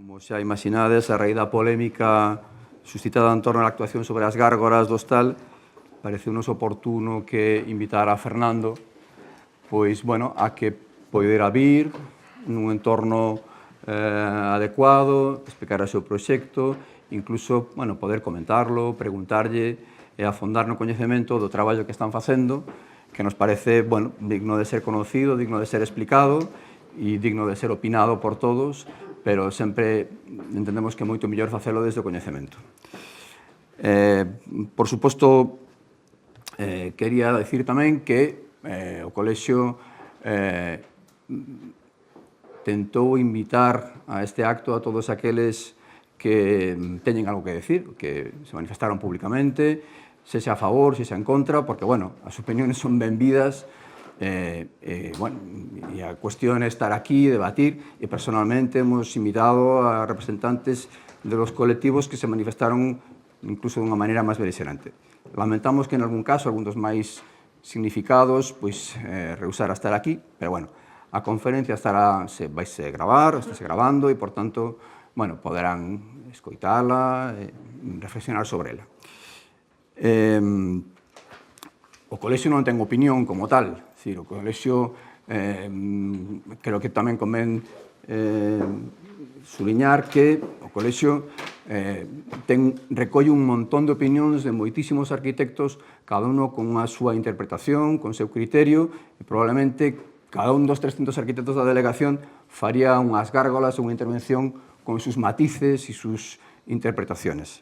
Como xa imaginades, a raíz da polémica suscitada en torno á actuación sobre as gárgoras do Hostal, pareceu-nos oportuno que invitar a Fernando pois, bueno, a que poidera vir nun entorno adecuado, explicar o seu proxecto, incluso, bueno, poder comentarlo, preguntarlle e afondar no coñecemento do traballo que están facendo, que nos parece, bueno, digno de ser conocido, digno de ser explicado e digno de ser opinado por todos, pero sempre entendemos que é moito mellor facelo desde o coñecemento. Por suposto, quería dicir tamén que o Colexio tentou invitar a este acto a todos aqueles que teñen algo que decir, que se manifestaron públicamente, sexa a favor, sexa en contra, porque, bueno, as opiniones son benvidas. Bueno, y a cuestión es estar aquí, debatir, y personalmente hemos invitado a representantes de los colectivos que se manifestaron incluso de unha maneira máis beligerante. Lamentamos que en algún caso, algún dos máis significados, pois rehusara estar aquí, pero bueno, a conferencia vaise gravar, estáse gravando, e, por tanto, bueno, poderán escoitala, reflexionar sobre ela. O Colexio non ten opinión como tal. O Colexio, creo que tamén convén subliñar que o Colexio recolle un montón de opinións de moitísimos arquitectos, cada uno con a súa interpretación, con seu criterio, e probablemente cada un dos 300 arquitectos da delegación faría unhas gárgolas ou unha intervención con sus matices e sus interpretaciones.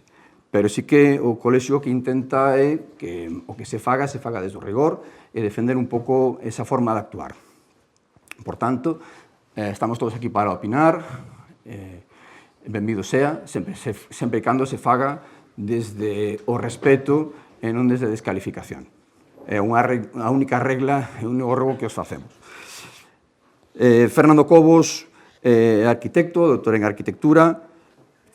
Pero sí que o Colexio que intenta é que o que se faga desde o rigor e defender un pouco esa forma de actuar. Por tanto, estamos todos aquí para opinar, benvido sea, sempre e cando se faga desde o respeto e non desde a descalificación. É a única regla e o único rogo que os facemos. Fernando Cobos é arquitecto, doutor en arquitectura,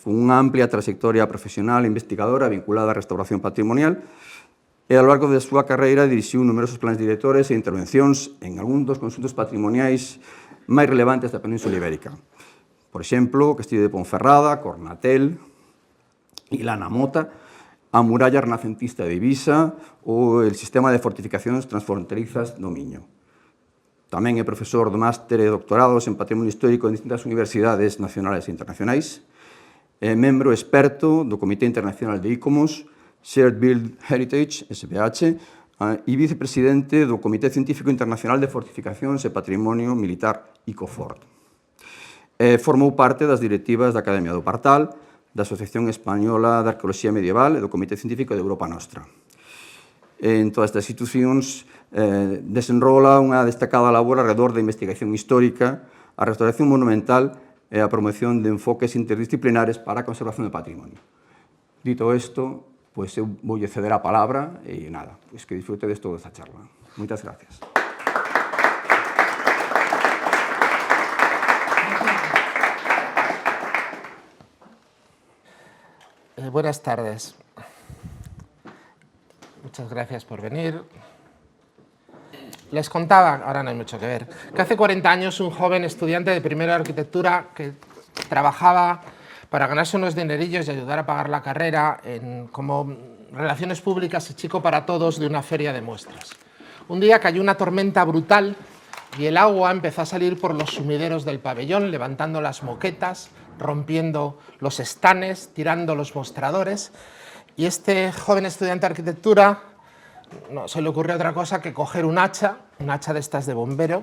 con unha amplia trayectoria profesional e investigadora vinculada á restauración patrimonial, e ao largo da súa carreira dirixiu numerosos plans directores e intervencións en algúns dos conxuntos patrimoniais máis relevantes da Península Ibérica. Por exemplo, o Castillo de Ponferrada, Cornatel, Ilana Mota, a muralla renacentista de Ibiza ou el sistema de fortificacións transfronterizas do Miño. Tamén é profesor do máster e doctorados en Patrimonio Histórico en distintas universidades nacionales e internacionais, é membro experto do Comité Internacional de ICOMOS, Shared Build Heritage, SPH, e vicepresidente do Comité Científico Internacional de Fortificacións e Patrimonio Militar, ICOFORT. Formou parte das directivas da Academia do Partal, da Asociación Española de Arqueoloxía Medieval e do Comité Científico de Europa Nostra. En todas estas institucións desenrola unha destacada labor alrededor da investigación histórica, a restauración monumental e a promoción de enfoques interdisciplinares para a conservación do patrimonio. Dito isto, pois eu voulle ceder a palabra e nada, pois que disfrutedes toda esta charla. Moitas gracias. Buenas tardes. Muchas gracias por venir. Les contaba, ahora no hay mucho que ver, que hace 40 años un joven estudiante de primero de arquitectura que trabajaba para ganarse unos dinerillos y ayudar a pagar la carrera como relaciones públicas y chico para todos de una feria de muestras. Un día cayó una tormenta brutal y el agua empezó a salir por los sumideros del pabellón, levantando las moquetas, rompiendo los estanes, tirando los mostradores, y este joven estudiante de arquitectura no se le ocurrió otra cosa que coger un hacha de estas de bombero,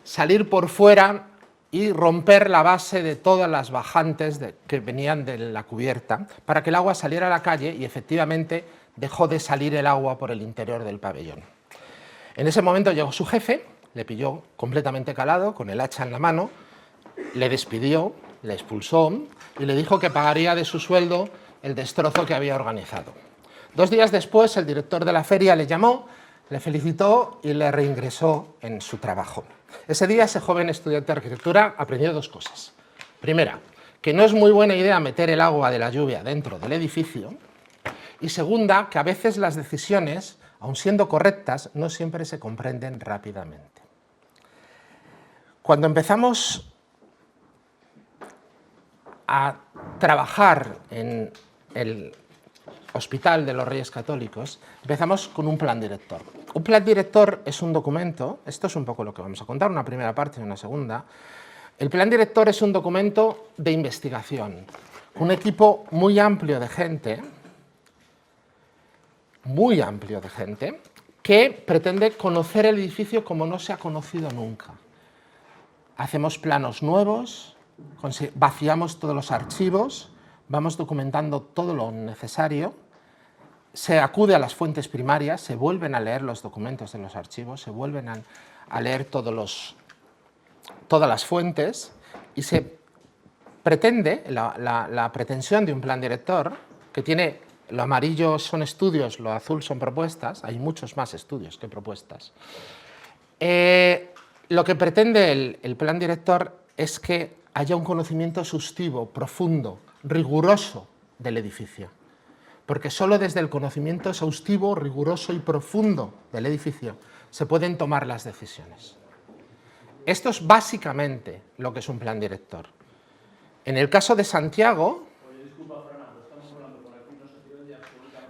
salir por fuera y romper la base de todas las bajantes que venían de la cubierta para que el agua saliera a la calle, y efectivamente dejó de salir el agua por el interior del pabellón. En ese momento llegó su jefe, le pilló completamente calado, con el hacha en la mano, le despidió, le expulsó y le dijo que pagaría de su sueldo el destrozo que había organizado. 2 días después, el director de la feria le llamó, le felicitó y le reingresó en su trabajo. Ese día, ese joven estudiante de arquitectura aprendió 2 cosas. Primera, que no es muy buena idea meter el agua de la lluvia dentro del edificio. Y segunda, que a veces las decisiones, aun siendo correctas, no siempre se comprenden rápidamente. Cuando empezamos a trabajar en el Hospital de los Reyes Católicos, empezamos con un plan director. Un plan director es un documento, esto es un poco lo que vamos a contar, una primera parte y una segunda. El plan director es un documento de investigación, un equipo muy amplio de gente, que pretende conocer el edificio como no se ha conocido nunca. Hacemos planos nuevos, vaciamos todos los archivos, vamos documentando todo lo necesario, se acude a las fuentes primarias, se vuelven a leer los documentos de los archivos, se vuelven a leer todas las fuentes y se pretende, la pretensión de un plan director, que tiene, lo amarillo son estudios, lo azul son propuestas, hay muchos más estudios que propuestas. Lo que pretende el plan director es que haya un conocimiento exhaustivo, profundo, riguroso del edificio, porque solo desde el conocimiento exhaustivo, riguroso y profundo del edificio se pueden tomar las decisiones. Esto es básicamente lo que es un plan director. En el caso de Santiago,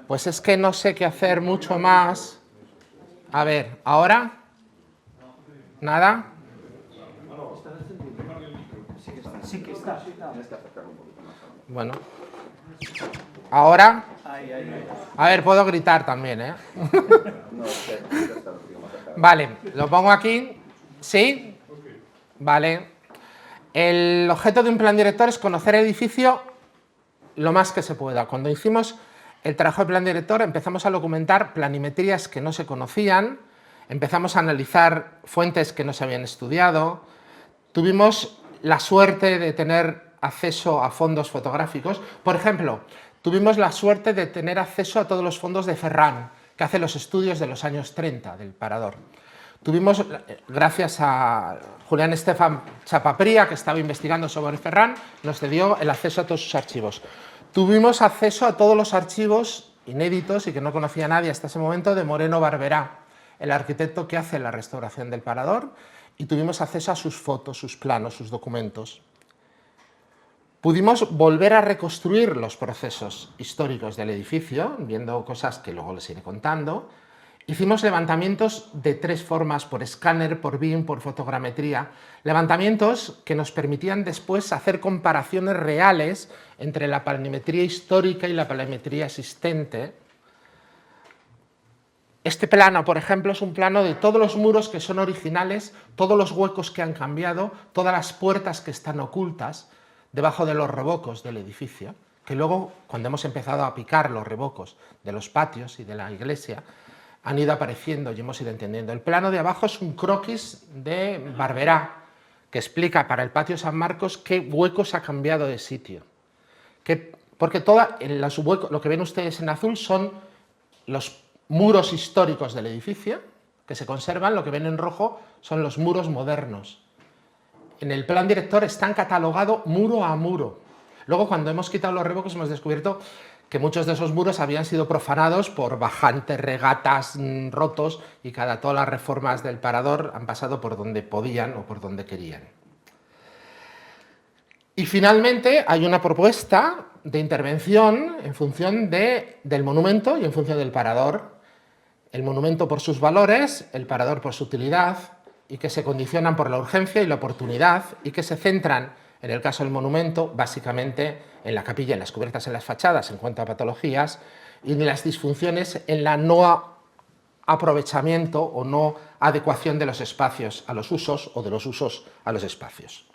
pues es que no sé qué hacer mucho más. A ver, ¿ahora? ¿Nada? Sí que está. Bueno. ¿Ahora? A ver, puedo gritar también, ¿eh? Vale, lo pongo aquí. ¿Sí? Vale. El objeto de un plan director es conocer el edificio lo más que se pueda. Cuando hicimos el trabajo de plan director empezamos a documentar planimetrías que no se conocían, empezamos a analizar fuentes que no se habían estudiado, tuvimos la suerte de tener acceso a fondos fotográficos. Por ejemplo, tuvimos la suerte de tener acceso a todos los fondos de Ferran, que hace los estudios de los años 30 del Parador. Tuvimos, gracias a Julián Estefan Chapapría, que estaba investigando sobre Ferran, nos cedió el acceso a todos sus archivos. Tuvimos acceso a todos los archivos inéditos y que no conocía nadie hasta ese momento de Moreno Barberá, el arquitecto que hace la restauración del Parador, y tuvimos acceso a sus fotos, sus planos, sus documentos. Pudimos volver a reconstruir los procesos históricos del edificio, viendo cosas que luego les iré contando. Hicimos levantamientos de 3 formas, por escáner, por BIM, por fotogrametría. Levantamientos que nos permitían después hacer comparaciones reales entre la planimetría histórica y la planimetría existente. Este plano, por ejemplo, es un plano de todos los muros que son originales, todos los huecos que han cambiado, todas las puertas que están ocultas debajo de los revocos del edificio, que luego, cuando hemos empezado a picar los revocos de los patios y de la iglesia, han ido apareciendo y hemos ido entendiendo. El plano de abajo es un croquis de Barberá, que explica para el patio San Marcos qué huecos ha cambiado de sitio. Porque lo que ven ustedes en azul son los muros históricos del edificio, que se conservan, lo que ven en rojo son los muros modernos. En el plan director están catalogados muro a muro. Luego, cuando hemos quitado los revocos, hemos descubierto que muchos de esos muros habían sido profanados por bajantes, regatas, rotos, y todas las reformas del Parador han pasado por donde podían o por donde querían. Y finalmente hay una propuesta de intervención en función del monumento y en función del Parador. El monumento por sus valores, el Parador por su utilidad, y que se condicionan por la urgencia y la oportunidad, y que se centran, en el caso del monumento, básicamente en la capilla, en las cubiertas, en las fachadas, en cuanto a patologías, y en las disfunciones en la no aprovechamiento o no adecuación de los espacios a los usos o de los usos a los espacios.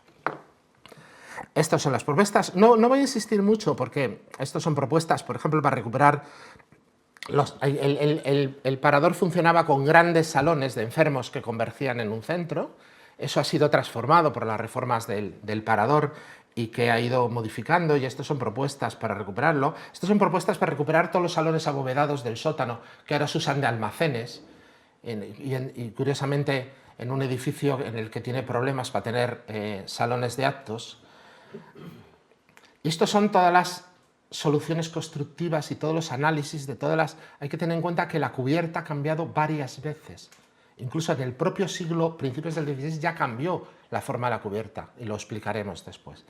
Estas son las propuestas. No voy a insistir mucho porque estas son propuestas, por ejemplo, para recuperar... El Parador funcionaba con grandes salones de enfermos que convergían en un centro. Eso ha sido transformado por las reformas del Parador y que ha ido modificando, y estas son propuestas para recuperarlo. Estas son propuestas para recuperar todos los salones abovedados del sótano, que ahora se usan de almacenes, y curiosamente en un edificio en el que tiene problemas para tener salones de actos. Y estos son todas las soluciones constructivas y todos los análisis de todas las... Hay que tener en cuenta que la cubierta ha cambiado varias veces. Incluso en el propio siglo, principios del XVI, ya cambió la forma de la cubierta, y lo explicaremos después.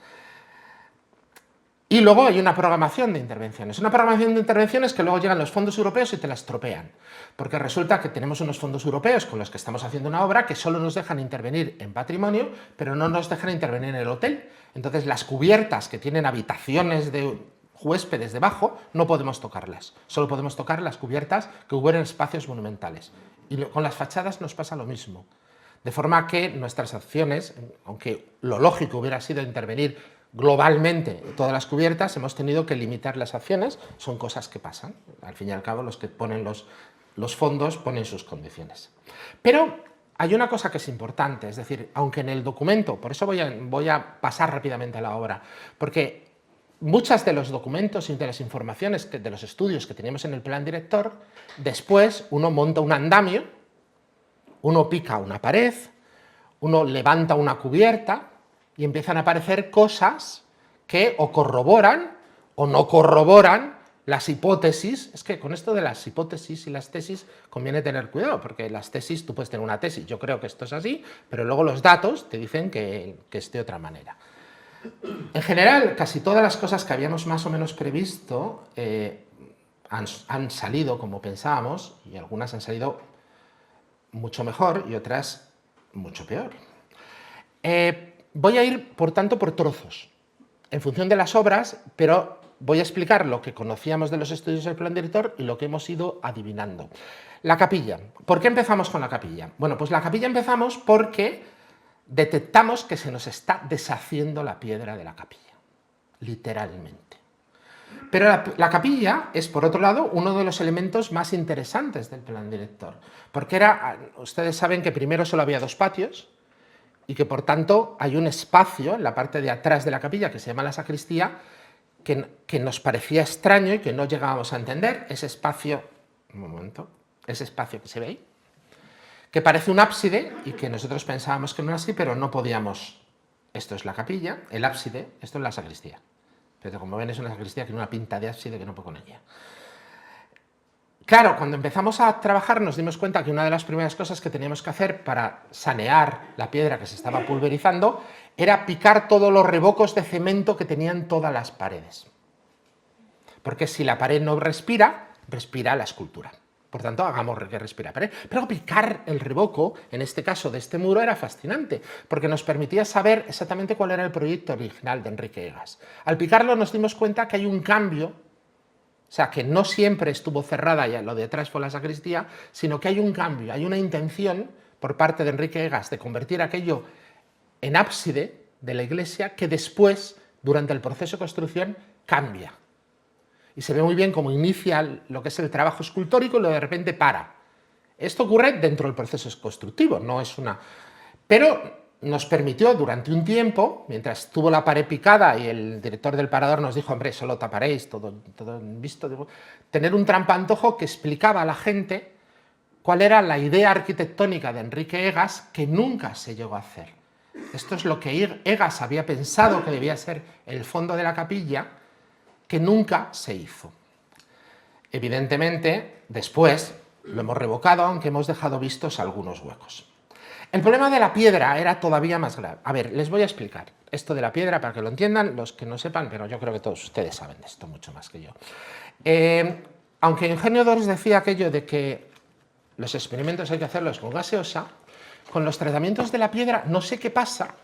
Y luego hay una programación de intervenciones. Una programación de intervenciones que luego llegan los fondos europeos y te la estropean. Porque resulta que tenemos unos fondos europeos con los que estamos haciendo una obra que solo nos dejan intervenir en patrimonio, pero no nos dejan intervenir en el hotel. Entonces las cubiertas que tienen habitaciones de huéspedes debajo, no podemos tocarlas. Solo podemos tocar las cubiertas que hubo en espacios monumentales. Y con las fachadas nos pasa lo mismo. De forma que nuestras acciones, aunque lo lógico hubiera sido intervenir globalmente todas las cubiertas, hemos tenido que limitar las acciones, son cosas que pasan. Al fin y al cabo, los que ponen los fondos ponen sus condiciones. Pero hay una cosa que es importante, es decir, aunque en el documento, por eso voy a pasar rápidamente a la obra, porque muchas de los documentos y de las informaciones, de los estudios que teníamos en el plan director, después uno monta un andamio, uno pica una pared, uno levanta una cubierta, y empiezan a aparecer cosas que o corroboran o no corroboran las hipótesis. Es que con esto de las hipótesis y las tesis conviene tener cuidado, porque las tesis, tú puedes tener una tesis, yo creo que esto es así, pero luego los datos te dicen que es de otra manera. En general, casi todas las cosas que habíamos más o menos previsto han salido como pensábamos, y algunas han salido mucho mejor y otras mucho peor. Voy a ir, por tanto, por trozos, en función de las obras, pero voy a explicar lo que conocíamos de los estudios del plan director y lo que hemos ido adivinando. La capilla. ¿Por qué empezamos con la capilla? Bueno, pues la capilla empezamos porque detectamos que se nos está deshaciendo la piedra de la capilla, literalmente. Pero la capilla es, por otro lado, uno de los elementos más interesantes del plan director, porque ustedes saben que primero solo había 2 patios, y que por tanto hay un espacio en la parte de atrás de la capilla que se llama la sacristía que nos parecía extraño y que no llegábamos a entender. Ese espacio, un momento, ese espacio que se ve ahí, que parece un ábside y que nosotros pensábamos que no era así, pero no podíamos. Esto es la capilla, el ábside, esto es la sacristía. Pero como ven es una sacristía que tiene una pinta de ábside que no puedo con ella. Claro, cuando empezamos a trabajar nos dimos cuenta que una de las primeras cosas que teníamos que hacer para sanear la piedra que se estaba pulverizando era picar todos los revocos de cemento que tenían todas las paredes. Porque si la pared no respira, respira la escultura. Por tanto, hagamos que respire la pared. Pero picar el revoco, en este caso de este muro, era fascinante, porque nos permitía saber exactamente cuál era el proyecto original de Enrique Egas. Al picarlo nos dimos cuenta que hay un cambio. O sea, que no siempre estuvo cerrada y lo de atrás fue la sacristía, sino que hay un cambio, hay una intención por parte de Enrique Egas de convertir aquello en ábside de la iglesia que después, durante el proceso de construcción, cambia. Y se ve muy bien cómo inicia lo que es el trabajo escultórico y luego de repente para. Esto ocurre dentro del proceso constructivo, no es una... Pero nos permitió durante un tiempo, mientras tuvo la pared picada y el director del parador nos dijo, hombre, solo taparéis, todo visto, tener un trampantojo que explicaba a la gente cuál era la idea arquitectónica de Enrique Egas que nunca se llegó a hacer. Esto es lo que Egas había pensado que debía ser el fondo de la capilla, que nunca se hizo. Evidentemente, después lo hemos revocado, aunque hemos dejado vistos algunos huecos. El problema de la piedra era todavía más grave. A ver, les voy a explicar esto de la piedra para que lo entiendan, los que no sepan, pero yo creo que todos ustedes saben de esto mucho más que yo. Aunque Eugenio Dors decía aquello de que los experimentos hay que hacerlos con gaseosa, con los tratamientos de la piedra no sé qué pasa,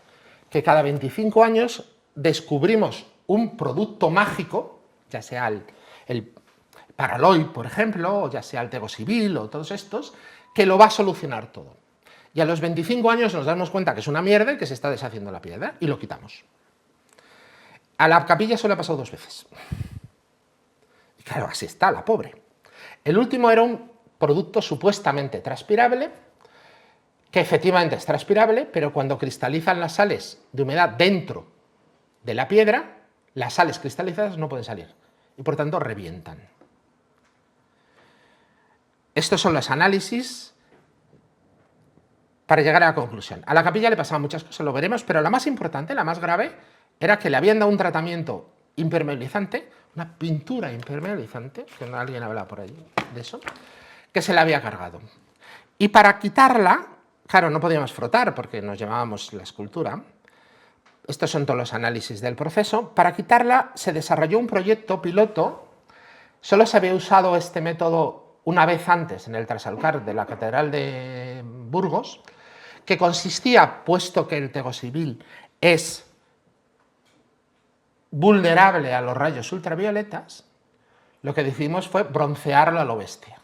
que cada 25 años descubrimos un producto mágico, ya sea el Paraloid, por ejemplo, o ya sea el Tegosivil o todos estos, que lo va a solucionar todo. Y a los 25 años nos damos cuenta que es una mierda y que se está deshaciendo la piedra y lo quitamos. A la capilla solo ha pasado 2 veces. Y claro, así está la pobre. El último era un producto supuestamente transpirable, que efectivamente es transpirable, pero cuando cristalizan las sales de humedad dentro de la piedra, las sales cristalizadas no pueden salir y por tanto revientan. Estos son los análisis para llegar a la conclusión. A la capilla le pasaban muchas cosas, lo veremos, pero la más importante, la más grave, era que le habían dado un tratamiento impermeabilizante, una pintura impermeabilizante, que alguien hablaba por ahí de eso, que se la había cargado. Y para quitarla, claro, no podíamos frotar porque nos llamábamos la escultura, estos son todos los análisis del proceso. Para quitarla se desarrolló un proyecto piloto. Solo se había usado este método una vez antes en el trasalcar de la Catedral de Burgos, que consistía, puesto que el tegosipil es vulnerable a los rayos ultravioletas, lo que decidimos fue broncearlo a lo bestia.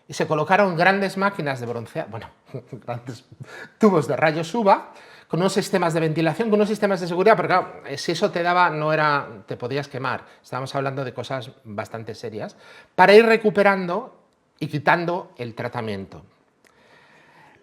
Y se colocaron grandes máquinas de bronceado, bueno, grandes tubos de rayos UVA, con unos sistemas de ventilación, con unos sistemas de seguridad, porque claro, si eso te daba, te podías quemar. Estábamos hablando de cosas bastante serias, para ir recuperando y quitando el tratamiento.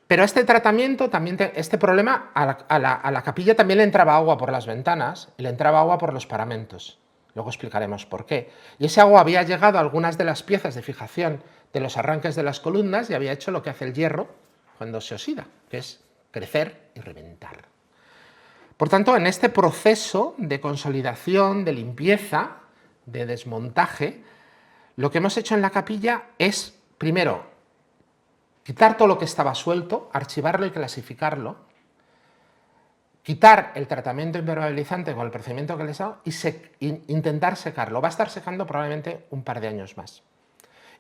Pero este tratamiento, este problema, a la capilla también le entraba agua por las ventanas y le entraba agua por los paramentos. Luego explicaremos por qué. Y ese agua había llegado a algunas de las piezas de fijación de los arranques de las columnas y había hecho lo que hace el hierro cuando se oxida, que es crecer y reventar. Por tanto, en este proceso de consolidación, de limpieza, de desmontaje, lo que hemos hecho en la capilla es, primero, quitar todo lo que estaba suelto, archivarlo y clasificarlo, quitar el tratamiento impermeabilizante con el procedimiento que les he dado y intentar secarlo. Va a estar secando probablemente un par de años más.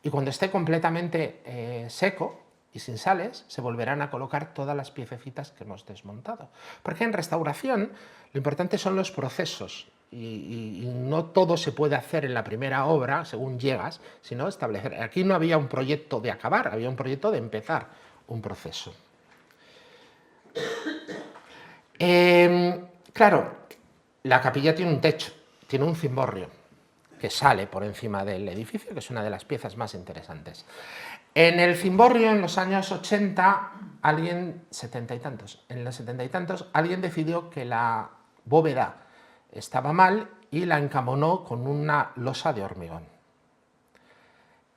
Y cuando esté completamente seco y sin sales, se volverán a colocar todas las piececitas que hemos desmontado. Porque en restauración lo importante son los procesos y no todo se puede hacer en la primera obra según llegas, sino establecer. Aquí no había un proyecto de acabar, había un proyecto de empezar un proceso. Claro, la capilla tiene un techo, tiene un cimborrio que sale por encima del edificio, que es una de las piezas más interesantes. En el cimborrio, en los años 80, en los 70 y tantos, alguien decidió que la bóveda estaba mal y la encamonó con una losa de hormigón.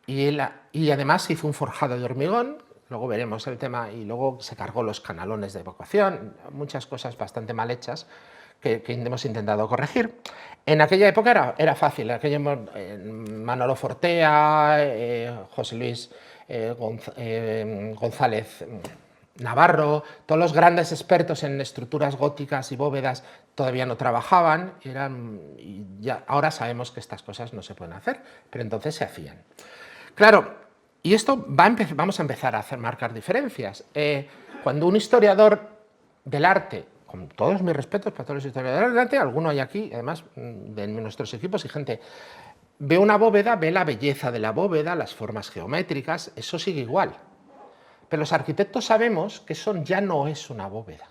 Y además se hizo un forjado de hormigón, luego veremos el tema, y luego se cargó los canalones de evacuación, muchas cosas bastante mal hechas que hemos intentado corregir. En aquella época era fácil, Manolo Fortea, José Luis González Navarro, todos los grandes expertos en estructuras góticas y bóvedas todavía no trabajaban, y ya, ahora sabemos que estas cosas no se pueden hacer, pero entonces se hacían. Claro, y esto vamos a empezar a marcar diferencias. Cuando un historiador del arte, con todos mis respetos para todos los historiadores del arte, alguno hay aquí, además de nuestros equipos y gente, ve una bóveda, ve la belleza de la bóveda, las formas geométricas, eso sigue igual. Pero los arquitectos sabemos que eso ya no es una bóveda.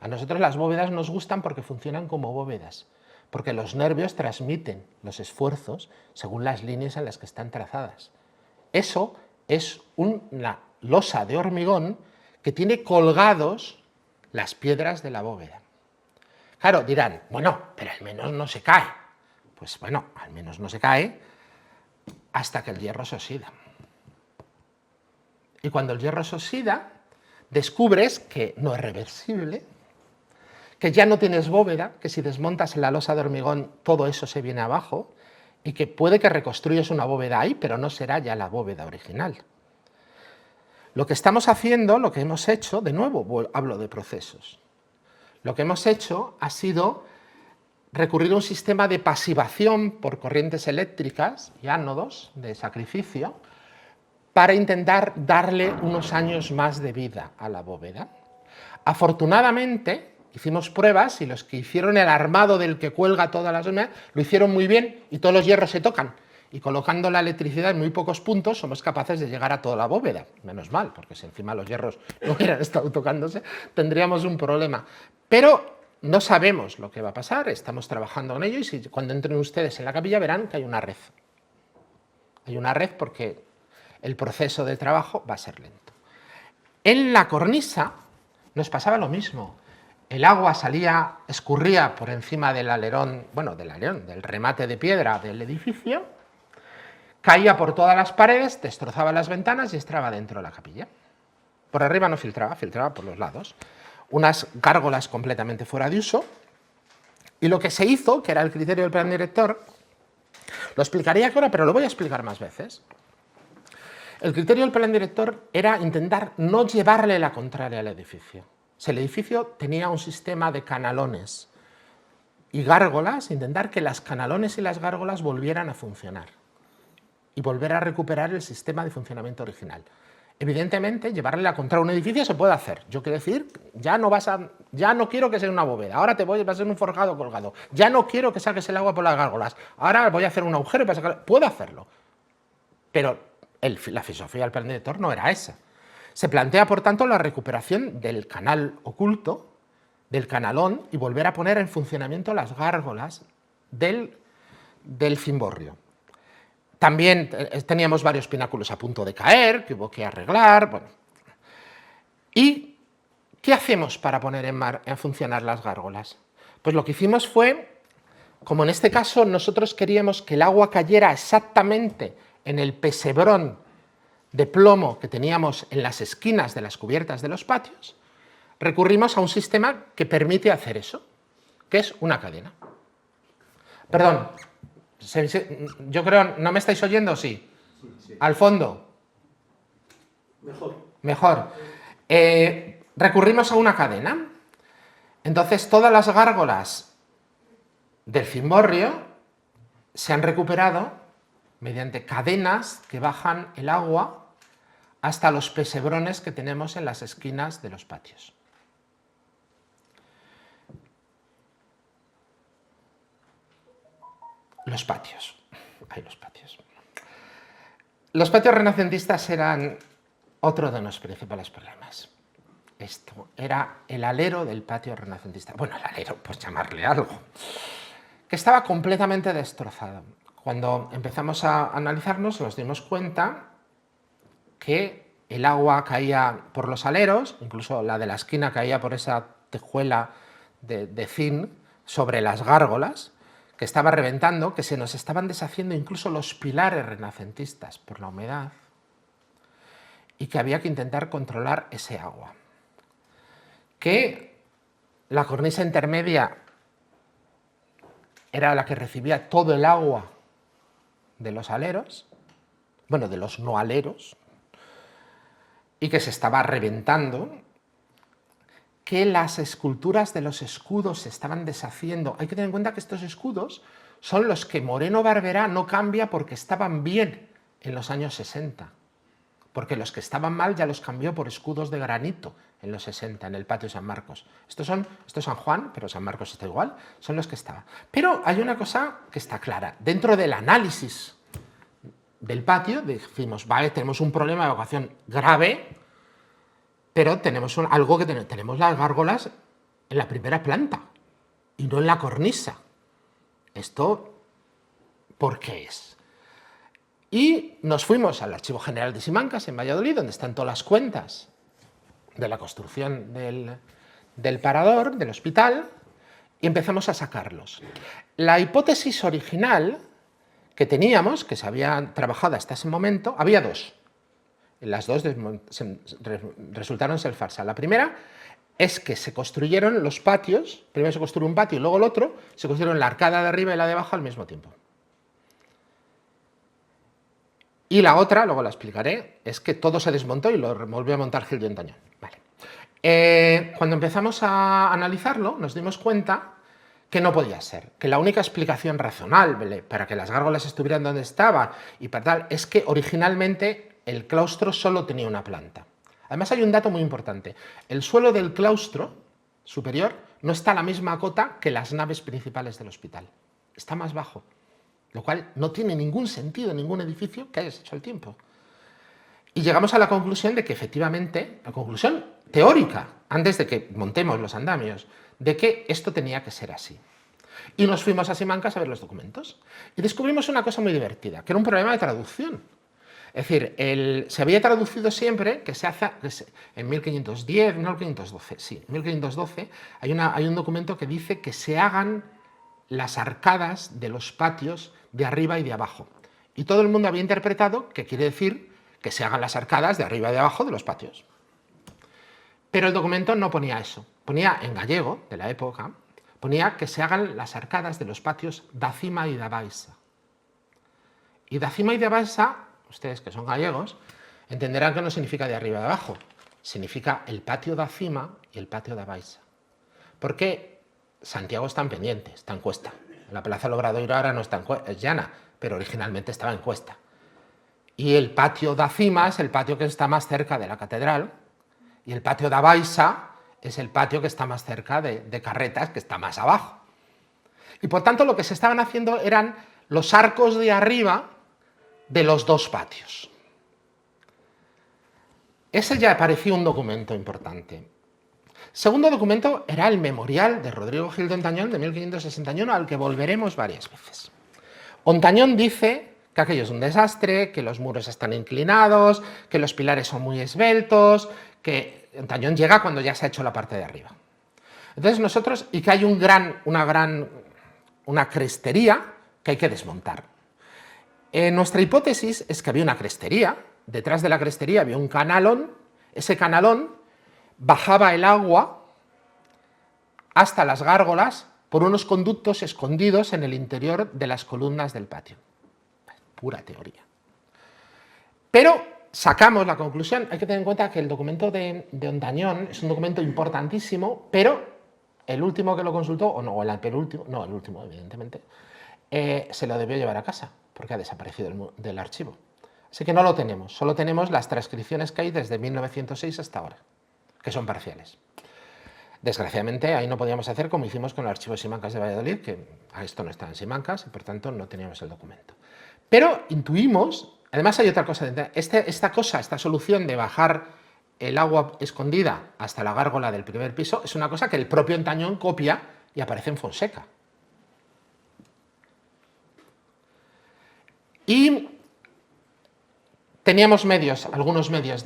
A nosotros las bóvedas nos gustan porque funcionan como bóvedas, porque los nervios transmiten los esfuerzos según las líneas en las que están trazadas. Eso es una losa de hormigón que tiene colgados las piedras de la bóveda. Claro, dirán, bueno, pero al menos no se cae. Pues bueno, al menos no se cae hasta que el hierro se oxida. Y cuando el hierro se oxida, descubres que no es reversible, que ya no tienes bóveda, que si desmontas la losa de hormigón todo eso se viene abajo, y que puede que reconstruyas una bóveda ahí, pero no será ya la bóveda original. Lo que estamos haciendo, lo que hemos hecho, de nuevo hablo de procesos, lo que hemos hecho ha sido recurrir a un sistema de pasivación por corrientes eléctricas y ánodos de sacrificio para intentar darle unos años más de vida a la bóveda. Afortunadamente, hicimos pruebas y los que hicieron el armado del que cuelga todas las zonas lo hicieron muy bien y todos los hierros se tocan. Y colocando la electricidad en muy pocos puntos somos capaces de llegar a toda la bóveda. Menos mal, porque si encima los hierros no hubieran estado tocándose, tendríamos un problema. Pero no sabemos lo que va a pasar, estamos trabajando en ello y cuando entren ustedes en la capilla verán que hay una red. Hay una red porque el proceso de trabajo va a ser lento. En la cornisa nos pasaba lo mismo. El agua escurría por encima del alerón, del remate de piedra del edificio, caía por todas las paredes, destrozaba las ventanas y entraba dentro de la capilla. Por arriba no filtraba, filtraba por los lados. Unas gárgolas completamente fuera de uso. Y lo que se hizo, que era el criterio del plan director, lo explicaría ahora, pero lo voy a explicar más veces. El criterio del plan director era intentar no llevarle la contraria al edificio. El edificio tenía un sistema de canalones y gárgolas, intentar que las canalones y las gárgolas volvieran a funcionar y volver a recuperar el sistema de funcionamiento original. Evidentemente, llevarle la contra a un edificio se puede hacer. Yo quiero decir, ya no quiero que sea una bóveda, ahora va a ser un forjado colgado. Ya no quiero que saques el agua por las gárgolas, ahora voy a hacer un agujero para sacar... Puedo hacerlo. Pero la filosofía del plan director no era esa. Se plantea, por tanto, la recuperación del canal oculto, del canalón, y volver a poner en funcionamiento las gárgolas del cimborrio. También teníamos varios pináculos a punto de caer, que hubo que arreglar. Bueno. ¿Y qué hacemos para poner en funcionar las gárgolas? Pues lo que hicimos fue, como en este caso nosotros queríamos que el agua cayera exactamente en el pesebrón de plomo que teníamos en las esquinas de las cubiertas de los patios, recurrimos a un sistema que permite hacer eso, que es una cadena. Perdón. Yo creo, ¿no me estáis oyendo? Sí. Sí. Al fondo. Mejor. Recurrimos a una cadena. Entonces, todas las gárgolas del cimborrio se han recuperado mediante cadenas que bajan el agua hasta los pesebrones que tenemos en las esquinas de los patios. Los patios. Hay los patios. Los patios renacentistas eran otro de los principales problemas. Esto era el alero del patio renacentista. Bueno, el alero, pues llamarle algo. Que estaba completamente destrozado. Cuando empezamos a analizarnos, nos dimos cuenta que el agua caía por los aleros, incluso la de la esquina caía por esa tejuela de zinc sobre las gárgolas, que estaba reventando, que se nos estaban deshaciendo incluso los pilares renacentistas por la humedad, y que había que intentar controlar ese agua. Que la cornisa intermedia era la que recibía todo el agua de los aleros, bueno, de los no aleros, y que se estaba reventando, que las esculturas de los escudos se estaban deshaciendo. Hay que tener en cuenta que estos escudos son los que Moreno Barberá no cambia porque estaban bien en los años 60, porque los que estaban mal ya los cambió por escudos de granito en los 60, en el patio de San Marcos. Esto es San Juan, pero San Marcos está igual, son los que estaban. Pero hay una cosa que está clara. Dentro del análisis del patio decimos, vale, tenemos un problema de evacuación grave, pero tenemos tenemos las gárgolas en la primera planta y no en la cornisa. ¿Esto por qué es? Y nos fuimos al Archivo General de Simancas, en Valladolid, donde están todas las cuentas de la construcción del parador, del hospital, y empezamos a sacarlos. La hipótesis original que teníamos, que se había trabajado hasta ese momento, había dos. Las dos resultaron ser falsas. La primera es que se construyeron los patios, primero se construyó un patio y luego el otro, se construyeron la arcada de arriba y la de abajo al mismo tiempo. Y la otra, luego la explicaré, es que todo se desmontó y lo volvió a montar Gil de Ontañón. Vale. Cuando empezamos a analizarlo, nos dimos cuenta que no podía ser, que la única explicación razonable para que las gárgolas estuvieran donde estaban y para tal, es que originalmente el claustro solo tenía una planta. Además hay un dato muy importante. El suelo del claustro superior no está a la misma cota que las naves principales del hospital. Está más bajo, lo cual no tiene ningún sentido en ningún edificio que hayas hecho al tiempo. Y llegamos a la conclusión de que efectivamente, la conclusión teórica, antes de que montemos los andamios, de que esto tenía que ser así. Y nos fuimos a Simancas a ver los documentos. Y descubrimos una cosa muy divertida, que era un problema de traducción. Es decir, se había traducido siempre que se hace en 1510, no, 1512, sí, en 1512 hay un documento que dice que se hagan las arcadas de los patios de arriba y de abajo. Y todo el mundo había interpretado que quiere decir que se hagan las arcadas de arriba y de abajo de los patios. Pero el documento no ponía eso. Ponía en gallego, de la época, ponía que se hagan las arcadas de los patios da cima y da baixa. Y da cima y da baixa, ustedes que son gallegos, entenderán que no significa de arriba y de abajo, significa el patio da cima y el patio da baixa. Porque Santiago está en pendiente, está en cuesta. La Plaza del Obradoiro ahora no está es llana, pero originalmente estaba en cuesta. Y el patio da cima es el patio que está más cerca de la catedral, y el patio da baixa es el patio que está más cerca de Carretas, que está más abajo. Y por tanto lo que se estaban haciendo eran los arcos de arriba de los dos patios. Ese ya parecía un documento importante. Segundo documento era el memorial de Rodrigo Gil de Ontañón de 1561, al que volveremos varias veces. Ontañón dice que aquello es un desastre, que los muros están inclinados, que los pilares son muy esbeltos, que Ontañón llega cuando ya se ha hecho la parte de arriba. Entonces nosotros, y que hay una crestería que hay que desmontar. Nuestra hipótesis es que había una crestería, detrás de la crestería había un canalón, ese canalón bajaba el agua hasta las gárgolas por unos conductos escondidos en el interior de las columnas del patio. Pura teoría. Pero sacamos la conclusión, hay que tener en cuenta que el documento de Ontañón es un documento importantísimo, pero el último que lo consultó, o no, el penúltimo, no, el último evidentemente, se lo debió llevar a casa, porque ha desaparecido del archivo. Así que no lo tenemos, solo tenemos las transcripciones que hay desde 1906 hasta ahora, que son parciales. Desgraciadamente ahí no podíamos hacer como hicimos con el archivo Simancas de Valladolid, que a esto no está en Simancas y por tanto no teníamos el documento. Pero intuimos, además hay otra cosa, esta solución de bajar el agua escondida hasta la gárgola del primer piso es una cosa que el propio Ontañón copia y aparece en Fonseca. Y teníamos algunos medios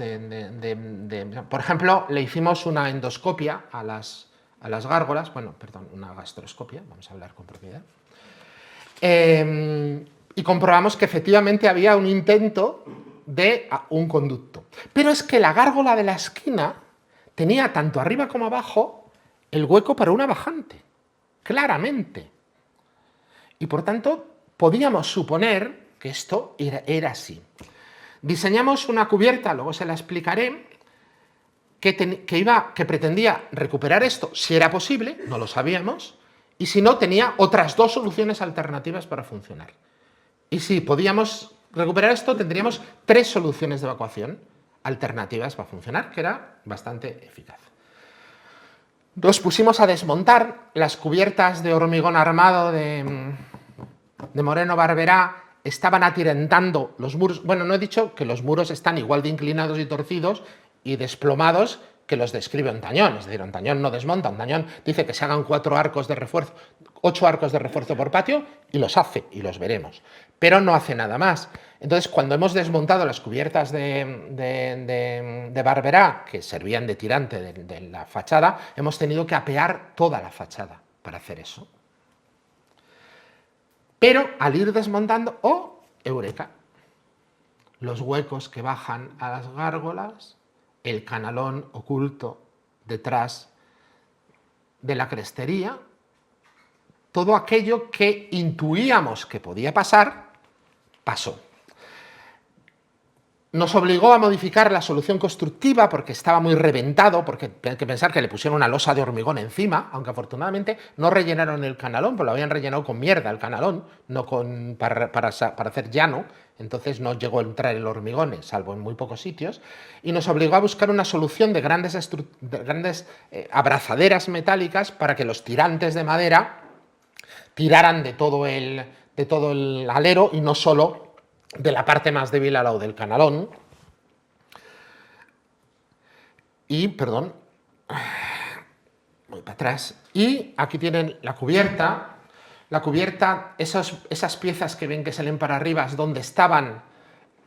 por ejemplo, le hicimos una endoscopia a las gárgolas, una gastroscopia, vamos a hablar con propiedad, y comprobamos que efectivamente había un intento de un conducto. Pero es que la gárgola de la esquina tenía tanto arriba como abajo el hueco para una bajante, claramente. Y por tanto, podíamos suponer que esto era así. Diseñamos una cubierta, luego se la explicaré, que pretendía recuperar esto, si era posible, no lo sabíamos, y si no, tenía otras dos soluciones alternativas para funcionar. Y si podíamos recuperar esto, tendríamos 3 soluciones de evacuación alternativas para funcionar, que era bastante eficaz. Nos pusimos a desmontar las cubiertas de hormigón armado de Moreno Barberá, estaban atirantando los muros. Bueno, no he dicho que los muros están igual de inclinados y torcidos y desplomados que los describe Ontañón. Es decir, Ontañón no desmonta, Ontañón dice que se hagan 8 arcos de refuerzo por patio y los hace, y los veremos. Pero no hace nada más. Entonces, cuando hemos desmontado las cubiertas de Barberá, que servían de tirante de la fachada, hemos tenido que apear toda la fachada para hacer eso. Pero al ir desmontando, eureka, los huecos que bajan a las gárgolas, el canalón oculto detrás de la crestería, todo aquello que intuíamos que podía pasar, pasó. Nos obligó a modificar la solución constructiva porque estaba muy reventado, porque hay que pensar que le pusieron una losa de hormigón encima, aunque afortunadamente no rellenaron el canalón, pues lo habían rellenado con mierda el canalón, no para hacer llano, entonces no llegó a entrar el hormigón, salvo en muy pocos sitios, y nos obligó a buscar una solución de grandes abrazaderas metálicas para que los tirantes de madera tiraran de todo el alero y no solo de la parte más débil al lado del canalón. Y, perdón, voy para atrás. Y aquí tienen la cubierta. La cubierta, esas piezas que ven que salen para arriba es donde estaban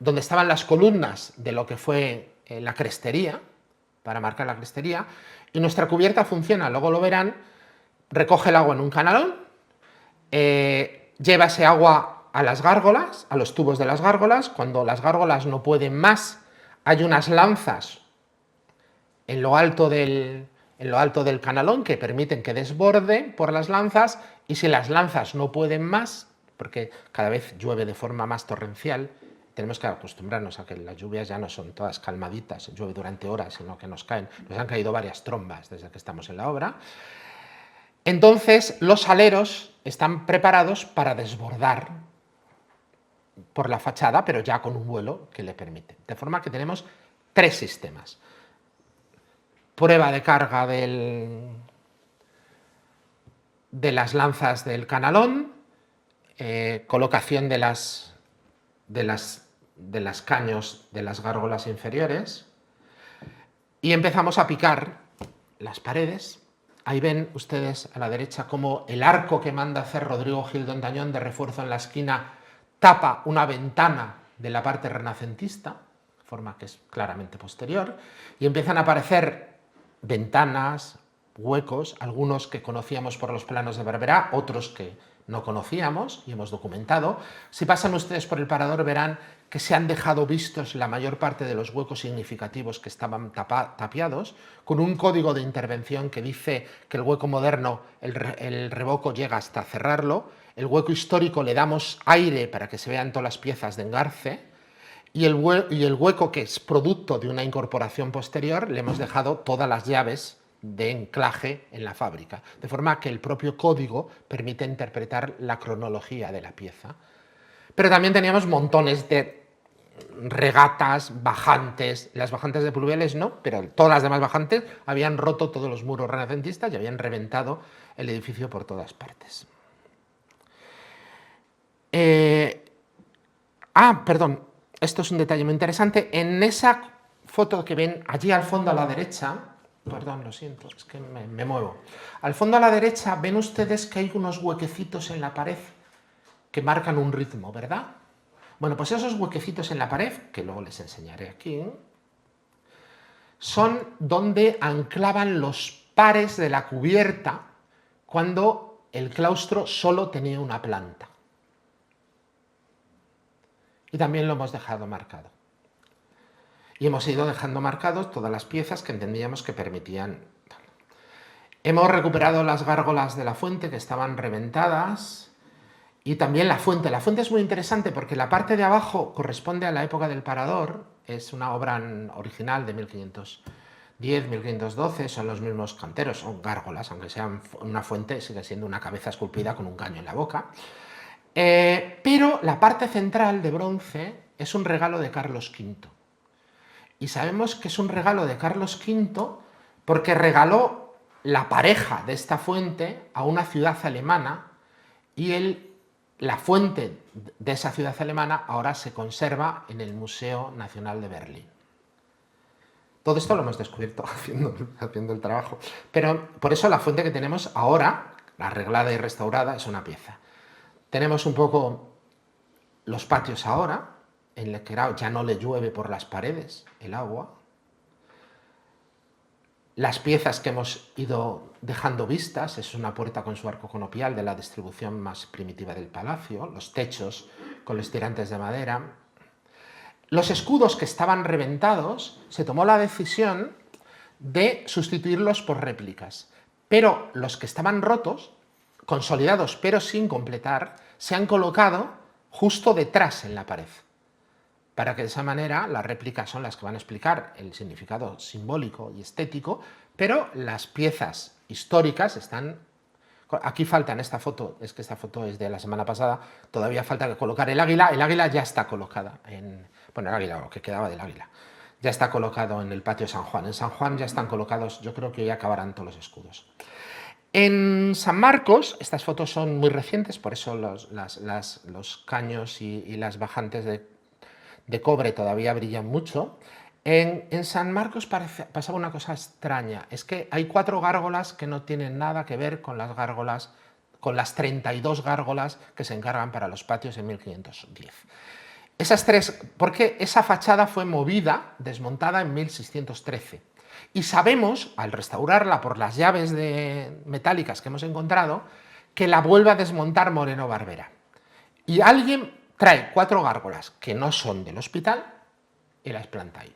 las columnas de lo que fue la crestería, para marcar la crestería. Y nuestra cubierta funciona, luego lo verán, recoge el agua en un canalón, lleva ese agua a las gárgolas, a los tubos de las gárgolas. Cuando las gárgolas no pueden más, hay unas lanzas en lo alto del canalón que permiten que desborde por las lanzas, y si las lanzas no pueden más, porque cada vez llueve de forma más torrencial tenemos que acostumbrarnos a que las lluvias ya no son todas calmaditas, llueve durante horas, sino que nos han caído varias trombas desde que estamos en la obra. Entonces, los aleros están preparados para desbordar por la fachada, pero ya con un vuelo que le permite. De forma que tenemos 3 sistemas. Prueba de carga de las lanzas del canalón, colocación de las caños de las gárgolas inferiores, y empezamos a picar las paredes. Ahí ven ustedes a la derecha cómo el arco que manda hacer Rodrigo Gil Dontañón de refuerzo en la esquina tapa una ventana de la parte renacentista, de forma que es claramente posterior, y empiezan a aparecer ventanas, huecos, algunos que conocíamos por los planos de Barberá, otros que no conocíamos y hemos documentado. Si pasan ustedes por el parador verán que se han dejado vistos la mayor parte de los huecos significativos que estaban tapiados, con un código de intervención que dice que el hueco moderno, el revoco llega hasta cerrarlo, el hueco histórico le damos aire para que se vean todas las piezas de engarce, y el hueco que es producto de una incorporación posterior le hemos dejado todas las llaves de enclaje en la fábrica, de forma que el propio código permite interpretar la cronología de la pieza. Pero también teníamos montones de regatas, bajantes. Las bajantes de pluviales no, pero todas las demás bajantes habían roto todos los muros renacentistas y habían reventado el edificio por todas partes. Perdón, esto es un detalle muy interesante. En esa foto que ven allí al fondo a la derecha, perdón, lo siento, es que me muevo. Al fondo a la derecha ven ustedes que hay unos huequecitos en la pared que marcan un ritmo, ¿verdad? Bueno, pues esos huequecitos en la pared, que luego les enseñaré aquí, son donde anclaban los pares de la cubierta cuando el claustro solo tenía una planta. Y también lo hemos dejado marcado. Y hemos ido dejando marcados todas las piezas que entendíamos que permitían. Hemos recuperado las gárgolas de la fuente que estaban reventadas y también la fuente. La fuente es muy interesante porque la parte de abajo corresponde a la época del Parador, es una obra original de 1510, 1512, son los mismos canteros, son gárgolas, aunque sean una fuente, sigue siendo una cabeza esculpida con un caño en la boca. Pero la parte central de bronce es un regalo de Carlos V. Y sabemos que es un regalo de Carlos V porque regaló la pareja de esta fuente a una ciudad alemana y la fuente de esa ciudad alemana ahora se conserva en el Museo Nacional de Berlín. Todo esto lo hemos descubierto haciendo el trabajo. Pero por eso la fuente que tenemos ahora, arreglada y restaurada, es una pieza. Tenemos un poco los patios ahora, en el que ya no le llueve por las paredes el agua. Las piezas que hemos ido dejando vistas, es una puerta con su arco conopial de la distribución más primitiva del palacio, los techos con los tirantes de madera. Los escudos que estaban reventados, se tomó la decisión de sustituirlos por réplicas, pero los que estaban rotos, consolidados pero sin completar, se han colocado justo detrás en la pared, para que de esa manera las réplicas son las que van a explicar el significado simbólico y estético, pero las piezas históricas están... Aquí falta en esta foto, es que esta foto es de la semana pasada, todavía falta que colocar el águila ya está colocada bueno, el águila, lo que quedaba del águila, ya está colocado en el patio San Juan. En San Juan ya están colocados, yo creo que hoy acabarán todos los escudos. En San Marcos, estas fotos son muy recientes, por eso los caños y las bajantes de cobre todavía brillan mucho. En San Marcos pasaba una cosa extraña, es que hay 4 gárgolas que no tienen nada que ver con las gárgolas, con las 32 gárgolas que se encargan para los patios en 1510. Esas 3, porque esa fachada fue movida, desmontada en 1613. Y sabemos, al restaurarla por las llaves metálicas que hemos encontrado, que la vuelve a desmontar Moreno Barberá. Y alguien trae 4 gárgolas que no son del hospital y las planta ahí.